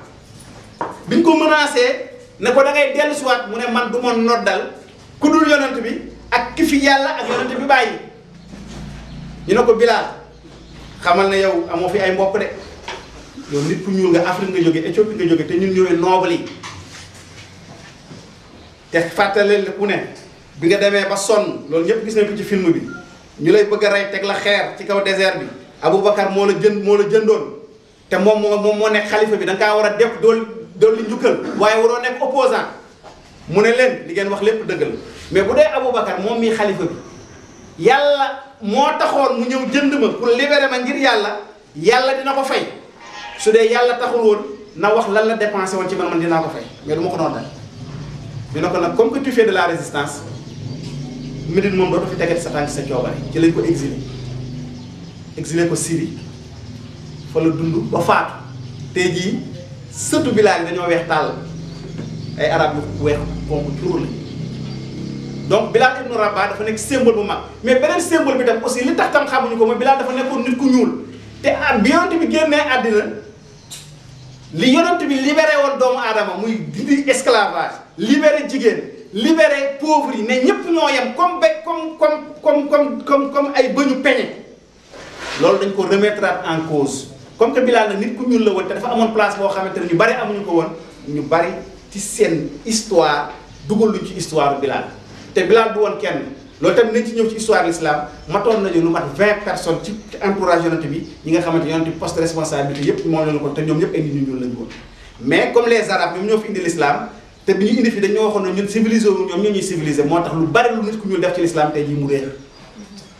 Speaker 4: biñ ko menacé ne ko da ngay dellusiwaat mu ne man du ma noddal ku dul yonent bi ak ki fi yàlla ak yonent bi bàyyi ñu ne ko Bilal xamal ne yow amoo fi ay mbokk de yow nit ku ñuul nga Afrique nga jóge Éthiopie nga jóge te ñun ñooy noble yi te fàttaleel ku ne bi nga demee ba sonn loolu ñëpp gis nañ ko ci film bi ñu lay bëgg a rey teg la xeer ci kaw désert bi Aboubacar moo la jëndoon te moom moo nekk xalifa bi da nga kaa war a def dool li njukkal waaye waroo nekk opposant mu ne leen li ngeen wax lépp dëgg la mais bu dee Aboubacar moom mii xalifa bi yàlla moo taxoon mu ñëw jënd ma pour libérer ma ngir yàlla dina ko fay su dee yàlla taxul woon na wax lan la dépensé woon ci man dinaa ko fay mais du ma ko noonu dal dina ko nag comme que tu fais de la résistance Médine moom dootu fi tegati sa tànk sa coobare ci lañ ko exilé ko Syrie fa la dund ba faatu tey jii sëtu Bilal yi dañoo weex tàll ay arab yu weex xonq cuur la donc Bilal ibn Rabah dafa nekk symbole bu mag mais beneen symbole bi tam aussi li tax tam xamuñu ko mooy Bilal dafa nekkoon nit ku ñuul te bi yonent bi génnee àddina li yonent bi libéré woon doomu aadama muy dindi esclavage libéré jigéen libéré pauvres yi ne ñëpp ñoo yem comme ay bëñu peñe loolu dañ ko remettre en cause comme que Bilal nag nit ku ñuul la woon te dafa amoon place boo xamante ne ñu bari amuñu ko woon ñu bari ci seen histoire dugal luñ ci histoire Bilal te Bilal du woon kenn loolu tamit nañ ci ñëw ci histoire l'islam matoon nañu lu mat 20 personnes ci entourage yonent bi ñi nga xamante yonent bi poste responsabilité yëpp moom lañu ko te ñoom ñëpp ay nit ñu ñuul lañu woon mais comme les arabes ñoom ñoo fi indi l'islam te bi ñu indi fi dañoo waxoon ne ñun civilisé wu ñoom ñoo ñuy civilisé moo tax lu bari lu nit ku ñuul def ci l'islam tey jii mu réer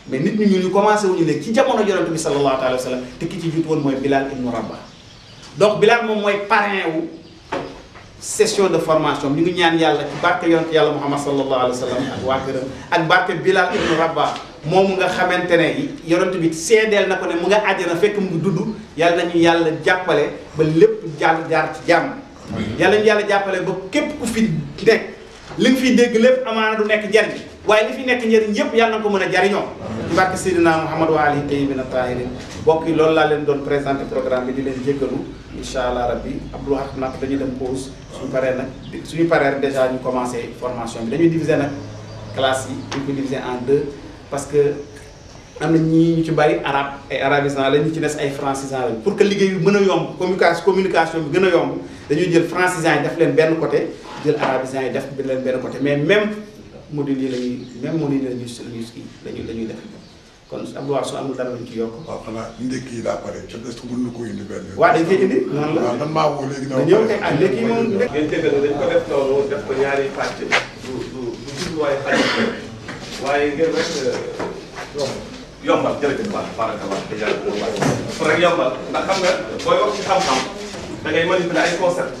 Speaker 4: mais nit ñi ñu commencé wuñu léegi ci jamono yonent bi sallallahu alayhi wa sallam te ki ci jiitu woon mooy Bilal ibn Rabah donc Bilal moom mooy parrain wu session de formation ñu ngi ñaan yàlla ci barke yonent yàlla Muhammad sallallahu alayhi wa sallam ak waa këram ak barke Bilal ibn Rabah moomu nga xamante ne yonent bi seedeel na ko ne mu nga àjjana fekk mu ngi dudd yàlla nañu yàlla jàppale ba lépp jaar ci jàmm yàlla nañu yàlla jàppale ba képp ku fi nekk li nga fiy dégg lépp amaana du nekk njariñ waaye li fi nekk njëriñ yëpp yàlla na ko mën a jariñoo ci barke Seydina Muhammad wa alihi tayyibina tahirin bokk yi loolu laa leen doon présenté programme bi di leen jéggalu incha allah rabbi Abdou Wahab nag dañuy dem pause suñu paree rek déjà ñu commencé formation bi dañuy diviser nag classe yi ñu ko diviser en 2 parce que am na ñu ci bari arabe ay arabisants la ñu ci des ay francisants lañ pour que liggéey bi mën a yomb communication bi gën a yomb dañuy jël francisants yi def leen benn côté jël arabisants yi def leen benn côté mais même module yi la ñuy def kon Abdou Wahab su amul dara lañ ci yokk.
Speaker 5: waaw xanaa ndekki yi laa pare te est-ce que mën na ko indi benn yoon.
Speaker 4: waaw dañ koy indi noonu la.
Speaker 5: waaw man maa woo léegi.
Speaker 4: ñëw tey ak ndekki moom.
Speaker 2: ngeen dégg dañ ko def noonu def ko ñaari pàcc du jubluwaay xarit waaye ngeen rek yombal jërëjëf baax barakallah déjà pour rek yombal ndax xam nga booy wax ci xam-xam da ngay manipuler ay concept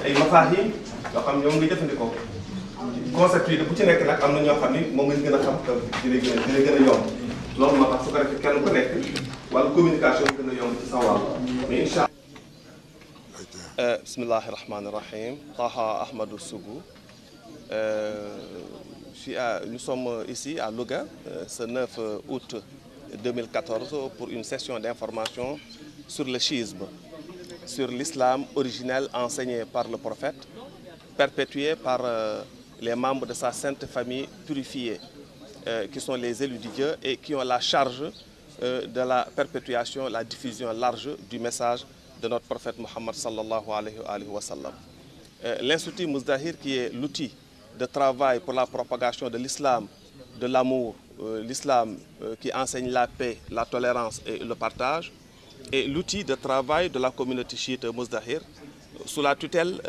Speaker 2: ay mafahim yoo xam ñoom nga jëfandikoo concept yi bu ci nekk nag am na ñoo xam ni moom lañ gën a xam te dina gën a yomb loolu moo tax su ko defee kenn ku nekk wala communication bi gën a yomb ci sa wàll mais incha allah. Bismillahi rahmani rahim. Taha Ahmadou Sougou. Nous sommes ici à Louga ce 9 août 2014 pour une session d'information sur le chiisme, sur l'islam originel enseigné par le prophète, perpétué par les membres de sa sainte famille purifiée, qui sont les élus de Dieu et qui ont la charge de la perpétuation, la diffusion large du message de notre prophète Mohammed sallallahu alayhi wa sallam. L'Institut Muzdahir, qui est l'outil de travail pour la propagation de l'islam, de l'amour, l'islam qui enseigne la paix, la tolérance et le partage, et l'outil de travail de la communauté chiite Muzdahir, sous la tutelle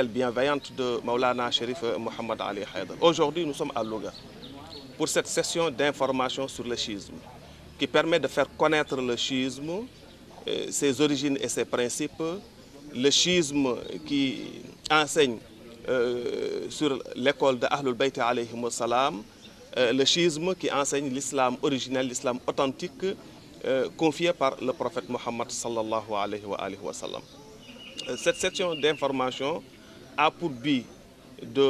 Speaker 2: bienveillante de Maulana Chérif Mohammed Ali Haydar. Aujourd'hui, nous sommes à Louga pour cette session d'information sur le chiisme qui permet de faire connaître le chiisme, ses origines et ses principes, le schisme qui enseigne sur l'école de Ahlul Bayt alayhim salam, le schisme qui enseigne l'islam originel, l'islam authentique confié par le prophète Mohammed sallallahu alayhi wa sallam. Cette section d'information a pour but de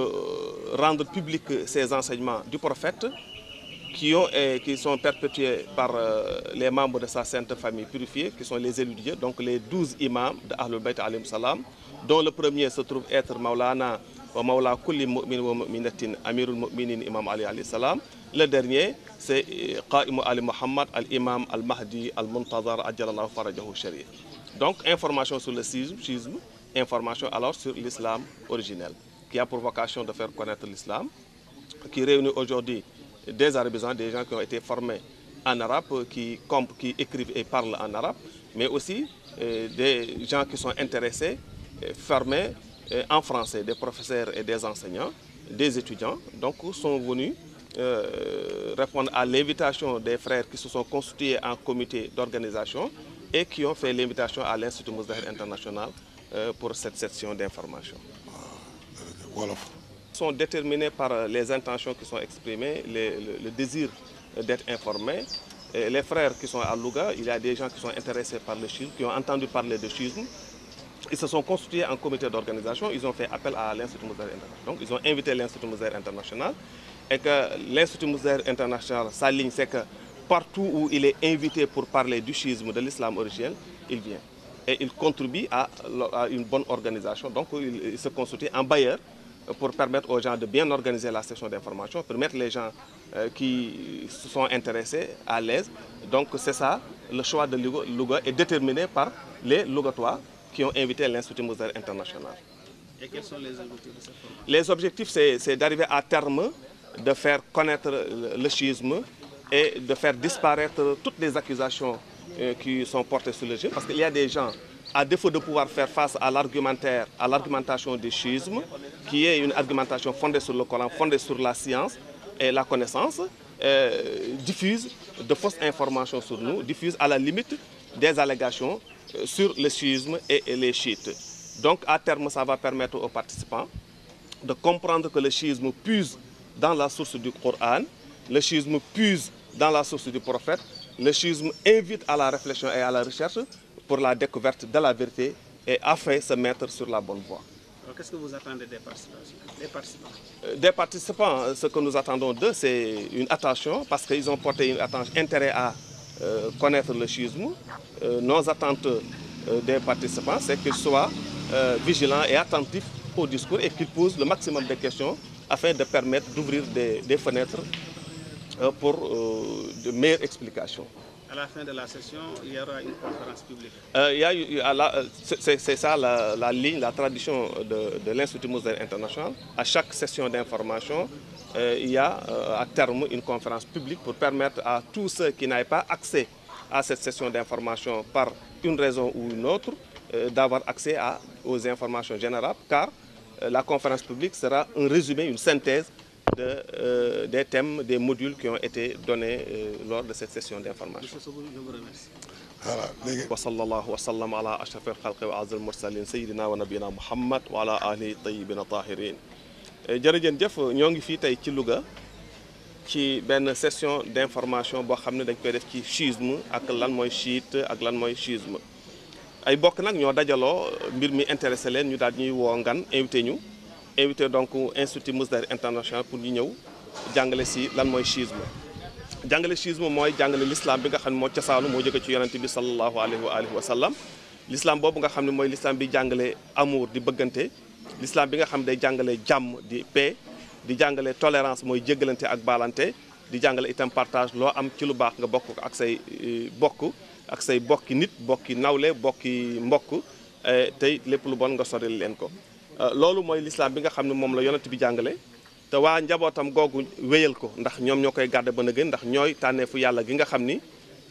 Speaker 2: rendre public ces enseignements du prophète qui sont perpétués par les membres de sa sainte famille purifiée, qui sont les élus de Dieu, donc les 12 imams de Ahlul Bayt alayhim salam, dont le premier se trouve être Maulana wa Maula kulli mu'min wa mu'minatin Amirul Mu'minin Imam Ali alayhi salam. Le dernier, c'est Qa'imu Ali Muhammad, al-Imam al-Mahdi al-Muntazar ajjalallahu farajahu sharif. Donc, information sur le schisme, information alors sur l'islam originel, qui a pour vocation de faire connaître l'islam, qui réunit aujourd'hui des arabisants, des gens qui ont été formés en arabe, qui écrivent et parlent en arabe, mais aussi des gens qui sont intéressés, formés en français, des professeurs et des enseignants, des étudiants, donc sont venus répondre à l'invitation des frères qui se sont constitués en comité d'organisation et qui ont fait l'invitation à l'Institut Mousdahir International pour cette session d'information. Sont déterminés par les intentions qui sont exprimées, le désir d'être informés. Et les frères qui sont à Louga, il y a des gens qui sont intéressés par le schisme, qui ont entendu parler de schisme. Ils se sont constitués en comité d'organisation, ils ont fait appel à l'Institut Mousdahir International. Donc ils ont invité l'Institut Mousdahir International et que l'Institut Mousdahir International, sa ligne, c'est que partout où il est invité pour parler du schisme, de l'islam originel, il vient. Et il contribue à une bonne organisation. Donc il se constitue en bailleur pour permettre aux gens de bien organiser la session d'information, pour mettre les gens qui se sont intéressés à l'aise. Donc c'est ça, le choix de Louga est déterminé par les Lougatois qui ont invité l'Institut Mousdahir International.
Speaker 4: Et quels sont les objectifs de cette formation?
Speaker 2: Les objectifs, c'est d'arriver à terme de faire connaître le schisme et de faire disparaître toutes les accusations qui sont portées sur le schisme. Parce qu'il y a des gens, à défaut de pouvoir faire face à l'argumentation du schisme, qui est une argumentation fondée sur le Coran, fondée sur la science et la connaissance, diffusent de fausses informations sur nous, diffusent à la limite des allégations sur le schisme et les chiites. Donc à terme, ça va permettre aux participants de comprendre que le schisme puise dans la source du Coran, le schisme puise dans la source du prophète, le schisme invite à la réflexion et à la recherche pour la découverte de la vérité et afin de se mettre sur la bonne voie.
Speaker 4: Qu'est-ce que vous attendez des participants?
Speaker 2: Des participants, ce que nous attendons d'eux, c'est une attention, parce qu'ils ont porté une attention, intérêt à connaître le schisme. Nos attentes des participants, c'est qu'ils soient vigilants et attentifs au discours et qu'ils posent le maximum de questions afin de permettre d'ouvrir des fenêtres pour de meilleures explications.
Speaker 4: À la fin de la session, il y aura une conférence publique.
Speaker 2: C'est ça la ligne, la tradition de l'Institut Mousdahir International. À chaque session d'information, il y a à terme une conférence publique pour permettre à tous ceux qui n'avaient pas accès à cette session d'information par une raison ou une autre, d'avoir accès aux informations générales, car la conférence publique sera un résumé, une synthèse des thèmes, des modules qui ont été donnés lors de cette session d'information.
Speaker 4: Je vous remercie.
Speaker 5: Voilà.
Speaker 2: Wa sallallahu wa sallam ala ashrafil khalqi wa azal mursalin sayyidina wa nabiyina Muhammad wa ala alihi tayyibina tahirin. Jërëjëf ñoo ngi fii tey ci Louga ci benn session d'information boo xam ne dañ koy def ci schisme ak lan mooy chiite ak lan mooy schisme. Ay bokk nag ñoo dajaloo mbir mi intéressé leen ñu daal ñuy woo ngan invité donc Institut Mousdahir International pour ñu ñëw jàngale si lan mooy schisme. Jàngale schisme mooy jàngale l'islam bi nga xam ne moo cosaanu moo jóge ci yonent bi sallallahu alayhi wa sallam. L'islam boobu nga xam ne mooy l'islam bi jàngale amour di bëggante, l'islam bi nga xam ne day jàngale jàmm di paix, di jàngale tolérance mooy jéggalante ak baalante, di jàngale itam partage loo am ci lu baax nga bokk ak say bokki nit, bokki nawle, bokki mbokk tey lépp lu bon nga soril leen ko. Loolu mooy l'islam bi nga xam ne moom la yonent bi jàngale te waa njabootam googu wéyal ko ndax ñoom ñoo koy garder ba na gën ndax ñooy tànneefu yàlla gi nga xam ni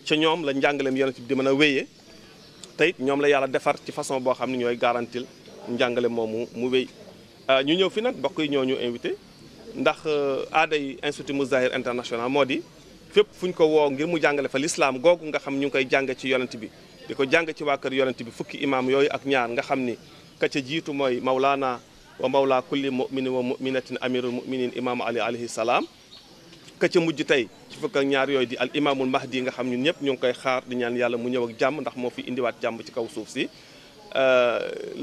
Speaker 2: ca ñoom la njàngaleem yonent bi di mën a wéyee te it ñoom la yàlla defar ci façon boo xam ne ñooy garantil njàngale moomu mu wéy. ñu ñëw fi nag mbokk yi ñoo ñu invité ndax aaday Institut Mousdahir International moo di fépp fu ñu ko woo ngir mu jàngale fa l'islam googu nga xam ñu ngi koy jàng ci yonent bi di ko jàng ci waa kër yonent bi fukki imaam yooyu ak ñaar nga xam ni ka ca jiitu mooy mawlaana wa mawla kulli muminin wa muminatin amirul muminin imaamu ali alayhi salaam ka ca mujj tey ci fukk ak ñaar yooyu di al imaamul mahdi nga xam ñun ñëpp ñu ngi koy xaar di ñaan yàlla mu ñëw ak jàmm ndax moo fi indiwaat jàmm ci kaw suuf si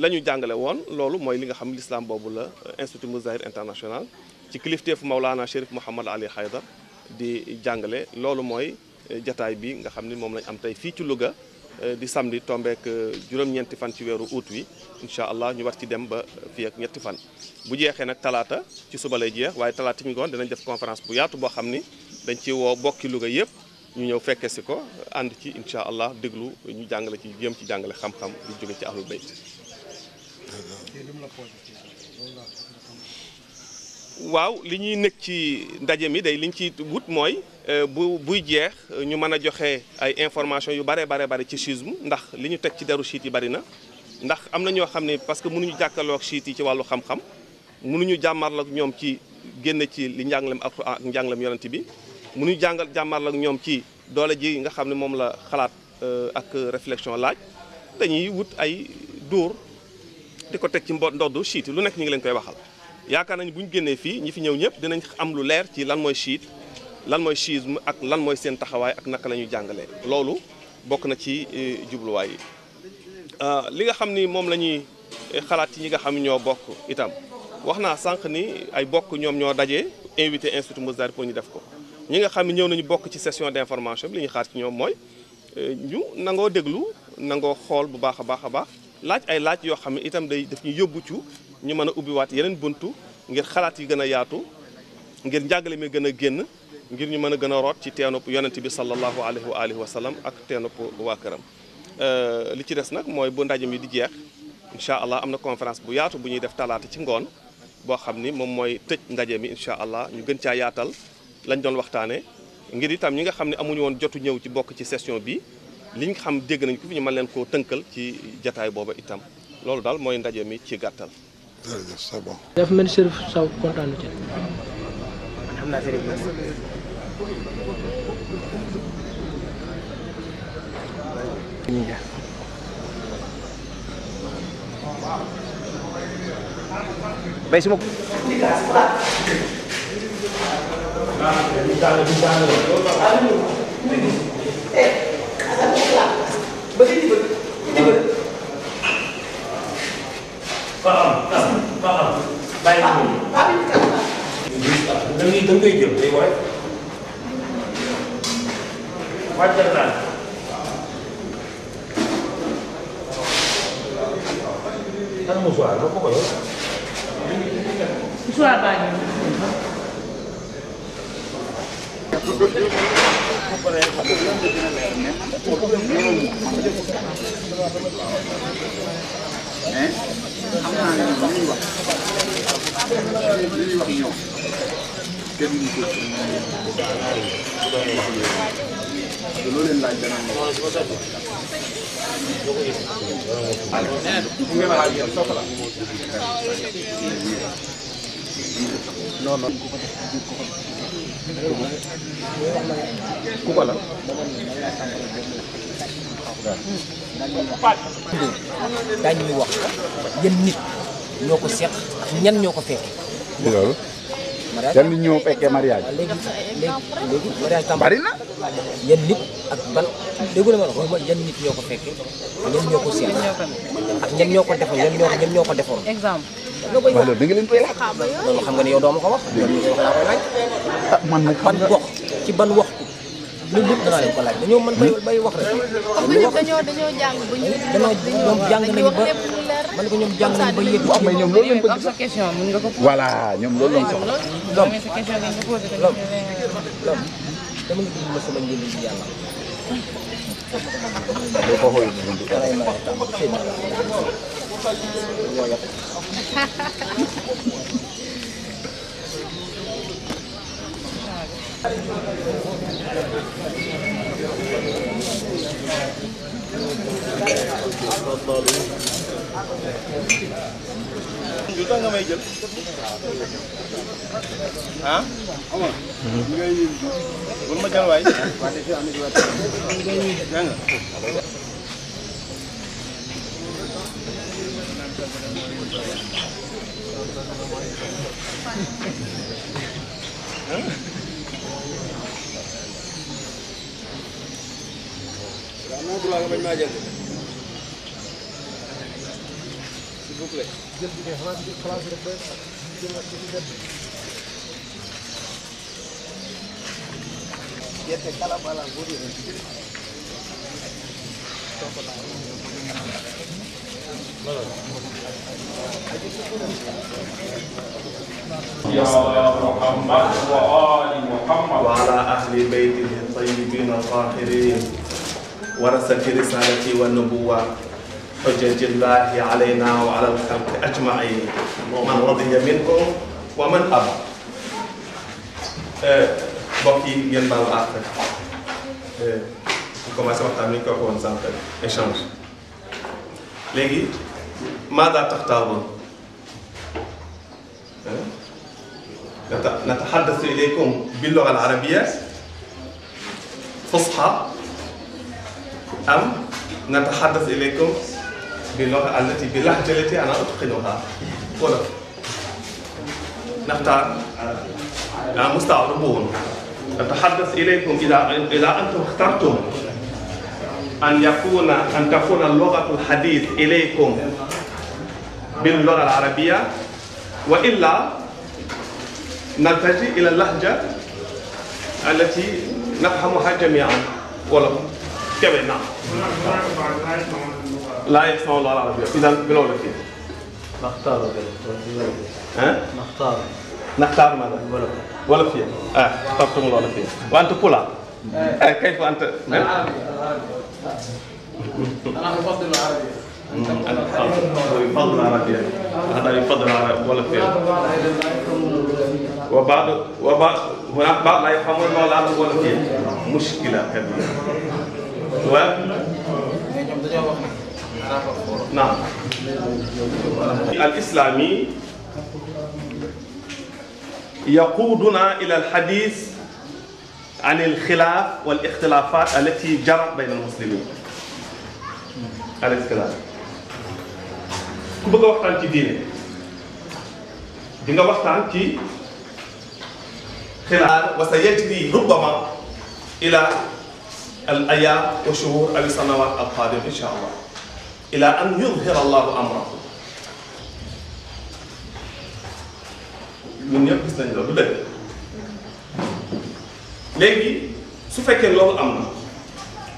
Speaker 2: la ñu jàngale woon loolu mooy li nga xam l'islam boobu la institut Mouzahir international ci kilifteefu Mawlana Chérif Mouhamad Ali Haydar di jàngale loolu mooy jataay bi nga xam ni moom lañ am tey fii ci Louga di samedi tombeek juróom-ñeenti fan ci weeru août wi incha allah ñu war ci dem ba fii ak ñetti fan bu jeexee nag talaata ci suba lay jeex waaye talaata ci ngoon dinañ def conférence bu yaatu boo xam ni dañ ci woo bokki Louga yëpp ñu ñëw fekke si ko ànd ci incha allah déglu ñu jàngale ci jéem ci jàngale xam-xam di jóge ci ahlul bayt waaw li ñuy nekk ci ndaje mi day liñ ci wut mooy buy jeex ñu mën a joxe ay information yu bare ci chiisme ndax li ñu teg ci deru chiite yi bari na ndax am na ñoo xam ne parce que mënuñu jàkkaarloo ak chiite yi ci wàllu xam-xam mënuñu jàmmarloo ak ñoom ci génn ci li njàngalem Alxuraan ak njàngalem yonent bi mënuñu jàmmarloo ak ñoom ci doole ji nga xam ne moom la xalaat ak réflexion laaj dañuy wut ay dóor di ko teg ci ndoddu chiite lu nekk ñu ngi leen koy waxal yaakaar nañu bu ñu génnee fii ñi fi ñëw ñëpp dinañ am lu leer ci lan mooy chiite lan mooy chiisme ak lan mooy seen taxawaay ak naka la ñuy jàngalee loolu bokk na ci jubluwaay yi li nga xam ni moom la ñuy xalaat ci ñi nga xam ñoo bokk itam wax naa sànq ni ay bokk ñoom ñoo daje invité institut Mouzahir pour ñu def ko ñi nga xam ne ñëw nañu bokk ci session d'information bi li ñuy xaar ci ñoom mooy ñu nangoo déglu nangoo xool bu baax a baax laaj ay laaj yoo xam ne itam daf ñu yóbbu ci ñu mën a ubbiwaat yeneen buntu ngir xalaat yi gën a yaatu ngir njàngale mi gën a génn ngir ñu mën a gën a root ci teenub yonent bi sallallahu alayhi wa sallam ak teenub waa këram li ci des nag mooy bu ndaje mi di jeex incha allah am na conférence bu yaatu bu ñuy def talaata ci ngoon boo xam ni moom mooy tëj ndaje mi incha allah ñu gën caa yaatal lañ doon waxtaanee ngir itam ñi nga xam ne amuñu woon jotu ñëw ci bokk ci session bi li nga xam dégg nañ ko fi ñu mën leen koo tënkal ci jataay booba itam loolu daal mooy ndaje mi ci gàttal.
Speaker 5: jërëjëf c'est bon.
Speaker 7: dafa mel ni Chérif Sow kontaan na ci.
Speaker 4: xam naa Chérif bay suma
Speaker 8: daañuy wax yéen nit ñoo ko seq ak ñan ñoo ko fekke
Speaker 9: loolu yan nit ñoo fekkee mariage
Speaker 8: léegi mariage tam
Speaker 9: bari na
Speaker 8: yéen nit ak ban déggu la ma wax yan nit ñoo ko fekke ñan ñoo ko seq ak ñan ñoo ko defoon ñan ñoo ko defoon exemple
Speaker 9: loolu da nga leen koy laaj
Speaker 8: loolu xam nga ne yow doo ma ko wax loolu ñu koy wax laa koy laaj
Speaker 9: man nag
Speaker 8: ban gox ci ban waxtu loolu lépp danaa leen ko laaj dañoo mën bay wax rek
Speaker 10: dañoo jàng ba ñu
Speaker 8: ñoom jàng nañu ba man ko ñoom jàng nañu ba yëg
Speaker 9: waaw mais ñoom loolu lañ bëgg
Speaker 10: sa question mën nga ko
Speaker 9: voilà ñoom loolu lañ soxla
Speaker 8: lom
Speaker 10: sa question nga posé ko
Speaker 8: lom dama ngi dugg ma sama njëriñ ci yàlla
Speaker 9: doo ko xool
Speaker 8: danay mën a tam xëy na ñoo yàq
Speaker 2: lu tax nga may jël ah bul ma jël waay dégg nga
Speaker 6: محمد وآل محمد
Speaker 2: وعلى أهل بيته الطيبين الطاهرين ورثة رسالته والنبوة حجج الله علينا وعلى الخلق أجمعين من رضي منكم ومن أبى. mbokk yi ngeen baal àq ñu commencé waxtaan ni ñu ko waxoon sànq échange léegi ماذا تختارون؟ نتحدث إليكم باللغة العربية فصحى أم نتحدث إليكم باللغة التي باللهجة التي أنا أتقنها؟ ولا نختار مستعربون. نتحدث إليكم إذا أنتم اخترتم أن تكون اللغة الحديث إليكم باللغة العربية وإلا نلتجئ إلى اللهجة التي نفهمها جميعا. ولا كيف؟ نعم. لا يسمعون اللغة العربية. إذا باللغة كيف؟
Speaker 11: نختار.
Speaker 2: نختار ماذا؟ ولفية. اخترتم الولفية. وأنت بولا. كيف أنت؟
Speaker 11: أنا أفضل العربية.
Speaker 2: يفضل العربية. هذا يفضل العربية ولفية. وبعض هناك بعض لا يفهمون اللغة الولفية. مشكلة كبيرة. نعم. الإسلامي يقودنا إلى الحديث عن الخلاف والاختلافات التي جرت بين المسلمين. أليس كذلك؟ ku bëgg a waxtaan ci diine di nga waxtaan ci xilaaf wa sayajri rubbama ila al ayam wa shuhur aw sanawat al qadim insha allah ila an yudhhira allahu amrahu. ñun ñëpp gis nañ loolu du dëgg léegi su fekkee loolu am na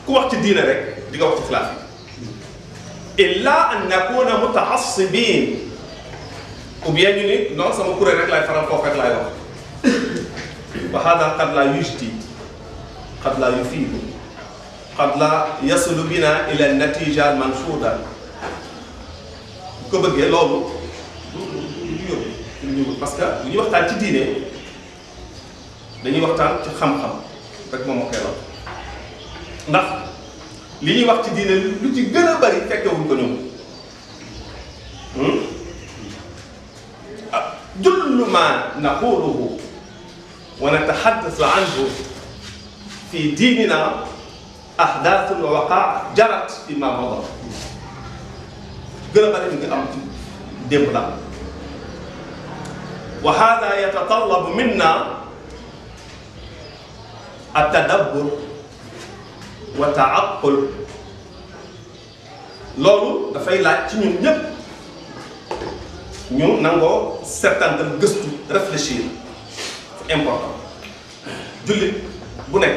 Speaker 2: ku wax ci diine rek di nga wax ci xilaaf yi illa an nakuna mutaassibin ou bien ñu ni non sama kuréel rek laay faral foofu rek laay wax wa hada qad la yujdi qad la yufidu qad la yasulu bina ila natija al manshuda ko bëggee loolu du parce que bu ñuy waxtaan ci diine dañuy waxtaan ci xam-xam rek moom moo koy wax ndax li ñuy wax ci diine lu ci gën a bari fekkewuñ ko ñoom jullu ma naquluhu wa natahaddathu anhu fi diinina ahdathun wa waqa' jarat fi ma mada gën a bari nga am ci démb la wa hada yatatallabu minna at-tadabbur wa ta'aqqul loolu dafay laaj ci ñun ñëpp ñu nangoo settantal gëstu réfléchir c'est important jullit bu nekk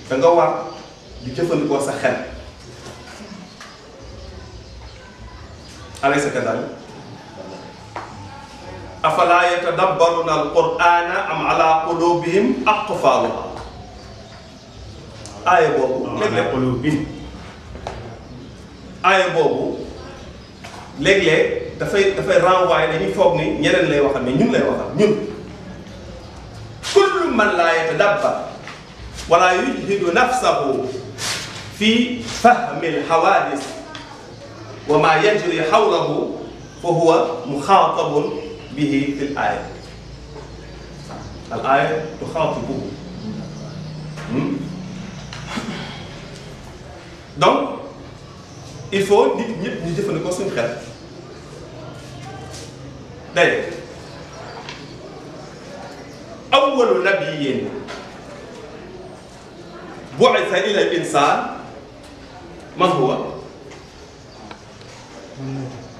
Speaker 2: da nga war di jëfandikoo sa xel alaysa kadhalik afala yatadabbaruna al-qur'ana am ala qulubihim aqfaluha aaya boobu léeg-léeg aaya boobu léeg-léeg dafay renvoyer dañuy foog ni ñeneen lay waxal mais ñun lay waxal ñun kullu man la yatadabbar wala yujhidu nafsahu fi fahmi al-hawadis wa ma yajri hawlahu fa huwa mukhatabun bihi fi al-aya al-aya tukhatibuhu donc il faut nit ñëpp ñu jëfandikoo suñu xel day awwalu nabiyyin bu'itha ila al-insan man huwa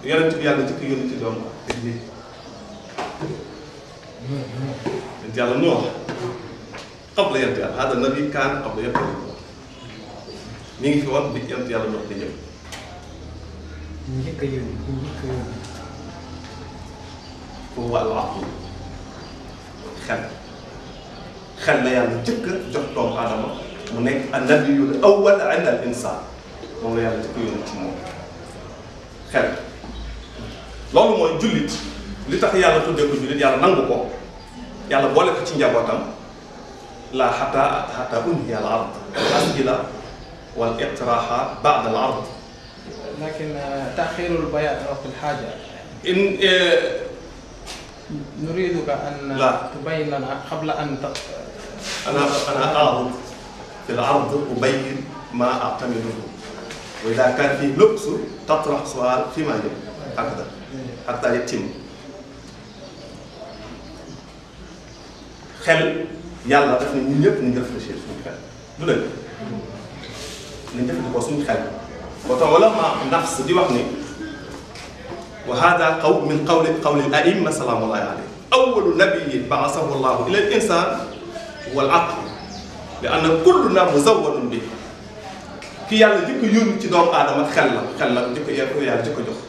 Speaker 2: yonent bi yàlla jëkk yónni ci doomu yàlla ñoo qabla yonent yàlla hada nabi kaan qabla yonent yàlla mi ngi fi woon bi yonent yàlla ñoo di ñëw
Speaker 12: njëkk a yónni
Speaker 2: huwa al-aql xel la yàlla jëkk jox doomu aadama mu nekk an-nabiyul awwal inda al-insan moom la yàlla jëkk yónni ci moom xel loolu mooy jullit li tax yàlla tuddee ko jullit yàlla nangu ko yàlla boole ko ci njabootam la xataa unhiya al-ard al-as'ila wal iqtirahat ba'da al-ard
Speaker 12: لكن تأخير البيان وقت الحاجة
Speaker 2: إن
Speaker 12: نريدك أن
Speaker 2: لا.
Speaker 12: تبين لنا قبل أن
Speaker 2: أنا أعرض في العرض أبين ما أعتمده وإذا كان في لبس تطرح سؤال فيما يلي هكذا حتى يتم xel yàlla daf ne ñun ñëpp ñu réfléchir suñu xel du dëgg nañ jëfandikoo suñu xel moo tax wala ma nafs di wax ni wa hada min qawli al-a'imma salaamullahi alayhim awwalu nabiyyin ba'athahu Allahu ila al-insan huwa al-aql li anna kulluna muzawwadun bi ki yàlla jëkk yónni ci doomu aadama xel la jëkk yàlla jëkk jox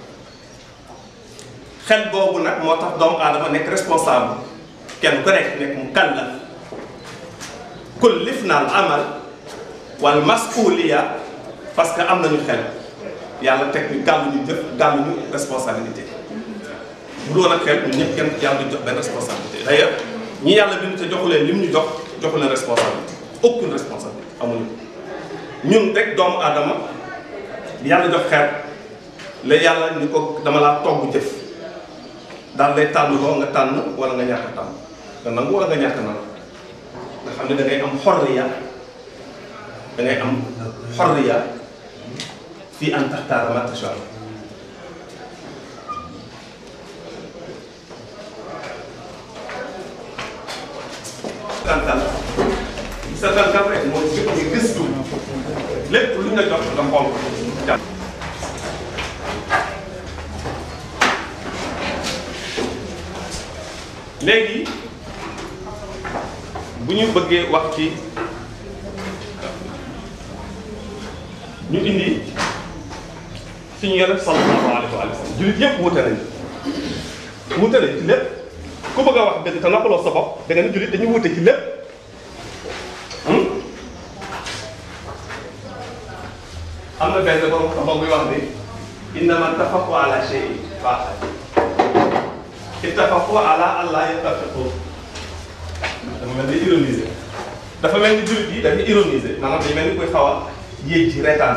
Speaker 2: xel boobu nag moo tax doomu aadama nekk responsable kenn ku nekk mu kallaf kullifna al-amal wal mas'uliya parce que am nañu xel yàlla teg ñu gàlluñu jëf gàlluñu responsabilité bu doon ak xel ñun ñëpp kenn yàlla du jox benn responsabilité d'ailleurs ñi yàlla bind te joxu leen lim ñu jox joxu leen responsabilité aucune responsabilité amuñu ñun rek doomu aadama yàlla jox xel la yàlla ni ko dama laa togg jëf daal lay tànn loo nga tànn wala nga ñàkk a tànn nga nangu wala nga ñàkk nangu nga xam ne da ngay am xorriya da ngay am xorriya fii an taxtaara ma tashaa setantal rek mooy jëpp ñu gëstu lépp lu ñu la jox nga xool ko jàpp léegi bu ñu bëggee wax ci ñu indi suñu yonent sallallahu alayhi wa sallam jullit yëpp wuute nañu ci lépp ku bëgg a wax dëgg te noppaloo sa bopp da nga ne jullit dañuy wuute ci lépp am na benn borom xam-xam buy wax ni innama ittafaqu ala shay'in waaxid ittafaqu ala an laa yattafiqu dafa mel ni ironiser dafa mel ni jullit yi dañuy ironiser maanaam dañu mel ni koy xaw a yéeg ci reetaan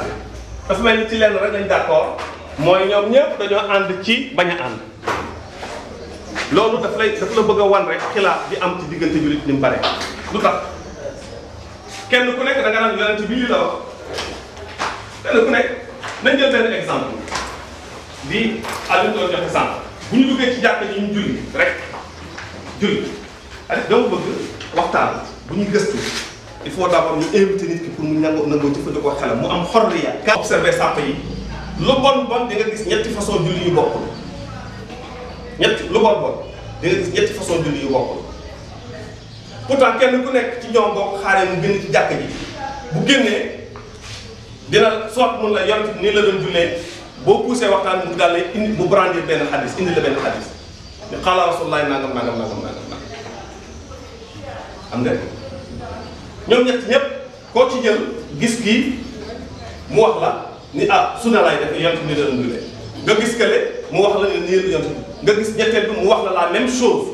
Speaker 2: dafa mel ni ci lenn rek lañ d'accord mooy ñoom ñëpp dañoo ànd ci bañ a ànd loolu daf la bëgg a wan rek xilaaf bi am ci diggante jullit ni mu bare lu tax kenn ku nekk da nga naan yonent bi lii la wax kenn ku nekk nañ jël benn exemple bi Aliou doon joxe sànq bu ñu duggee ci jàkk yi ñu julli rek julli dama bëgg waxtaan bu ñu gëstu il faut d'abord ñu invité nit ki pour mu nangoo jëfandikoo xelam mu am xorriya ka observé sàpp yi lu bon di nga gis ñetti façon julli yu bokkul lu bon di nga gis ñetti façon julli yu bokkul pourtant kenn ku nekk ci ñoom boo ko xaaree mu génn ci jàkk ji bu génnee dina soit mun la yonent nii la doon jullee boo poussé waxtaan mu daal lay indi mu brandir benn xadis indi la benn xadis ne xaala rasulullah nangam am nga ñoom ñëpp koo ci jël gis kii mu wax la ni sunna lay def yonent ni la doon jullee nga gis kële mu wax la ne nii la yonent nga gis ñetteel bi mu wax la même chose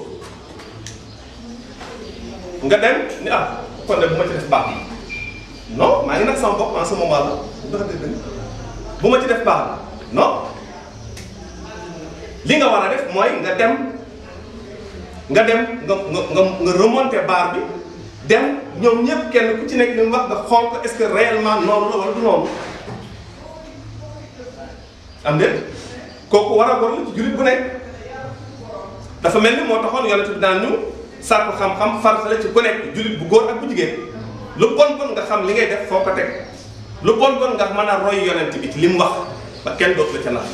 Speaker 2: nga dem ni kon de bu ma ci def baax non maa ngi nag sama bopp en ce moment là bu ma ci def baax non li nga war a def mooy nga remonter barre bi dem ñoom ñëpp kenn ku ci nekk li mu wax nga xool ko est-ce que réellement noonu la wala du noonu am déet kooku war a war la ci jullit bu nekk dafa mel ni moo taxoon yonent bi daan ñu sàkku xam-xam farata la ci ku nekk jullit bu góor ak bu jigéen lu bon bon nga xam li ngay def foo ko teg lu bon bon nga mën a roy yonent bi ci li mu wax ba kenn dootu la ca naan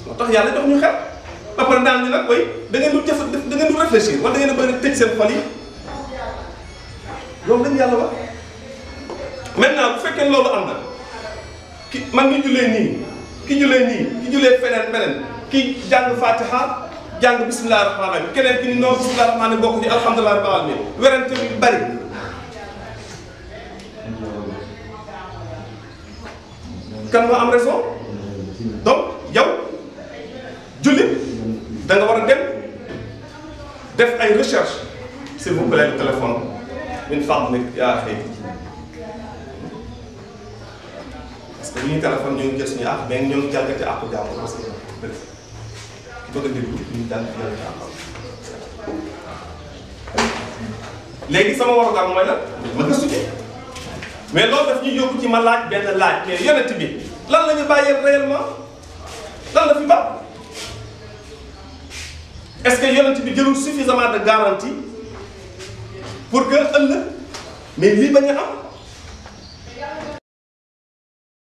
Speaker 2: moo tax yàlla jox ñu xel ba pare daan ñu nag koy da ngeen du jëf da ngeen du réfléchir wala da ngeen a bëri tëj seen xol yi loolu lañu yàlla wax. maintenant bu fekkee loolu am na ki man ngi jullee nii ki jullee nii ki jullee feneen beneen ki jàng fatiha jàng bisimilah rahmaani rahim keneen ki ni non bisimilah rahmaani bokk ci alhamdulilah rabbil alamin werante bi bari kan moo am raison donc yow jullit da nga war a dem def ay recherche s'il vous plaît le téléphone min fadlik yaa xëy parce que bu ñuy téléphone ñoo ngi jël suñu àq mais ñoo ngi jalgati àqu jàmbur parce que ki bëgg a déglu ñu jalgati àq léegi sama warugar mooy la ma gëstu ci mais loolu daf ñuy yóbbu ci ma laaj benn laaj mais yonent bi lan la ñu bàyyee réellement lan la fi ba est-ce que yonent bi jëlul suffisamment de garantie pour que ëllëg mais lii bañ a am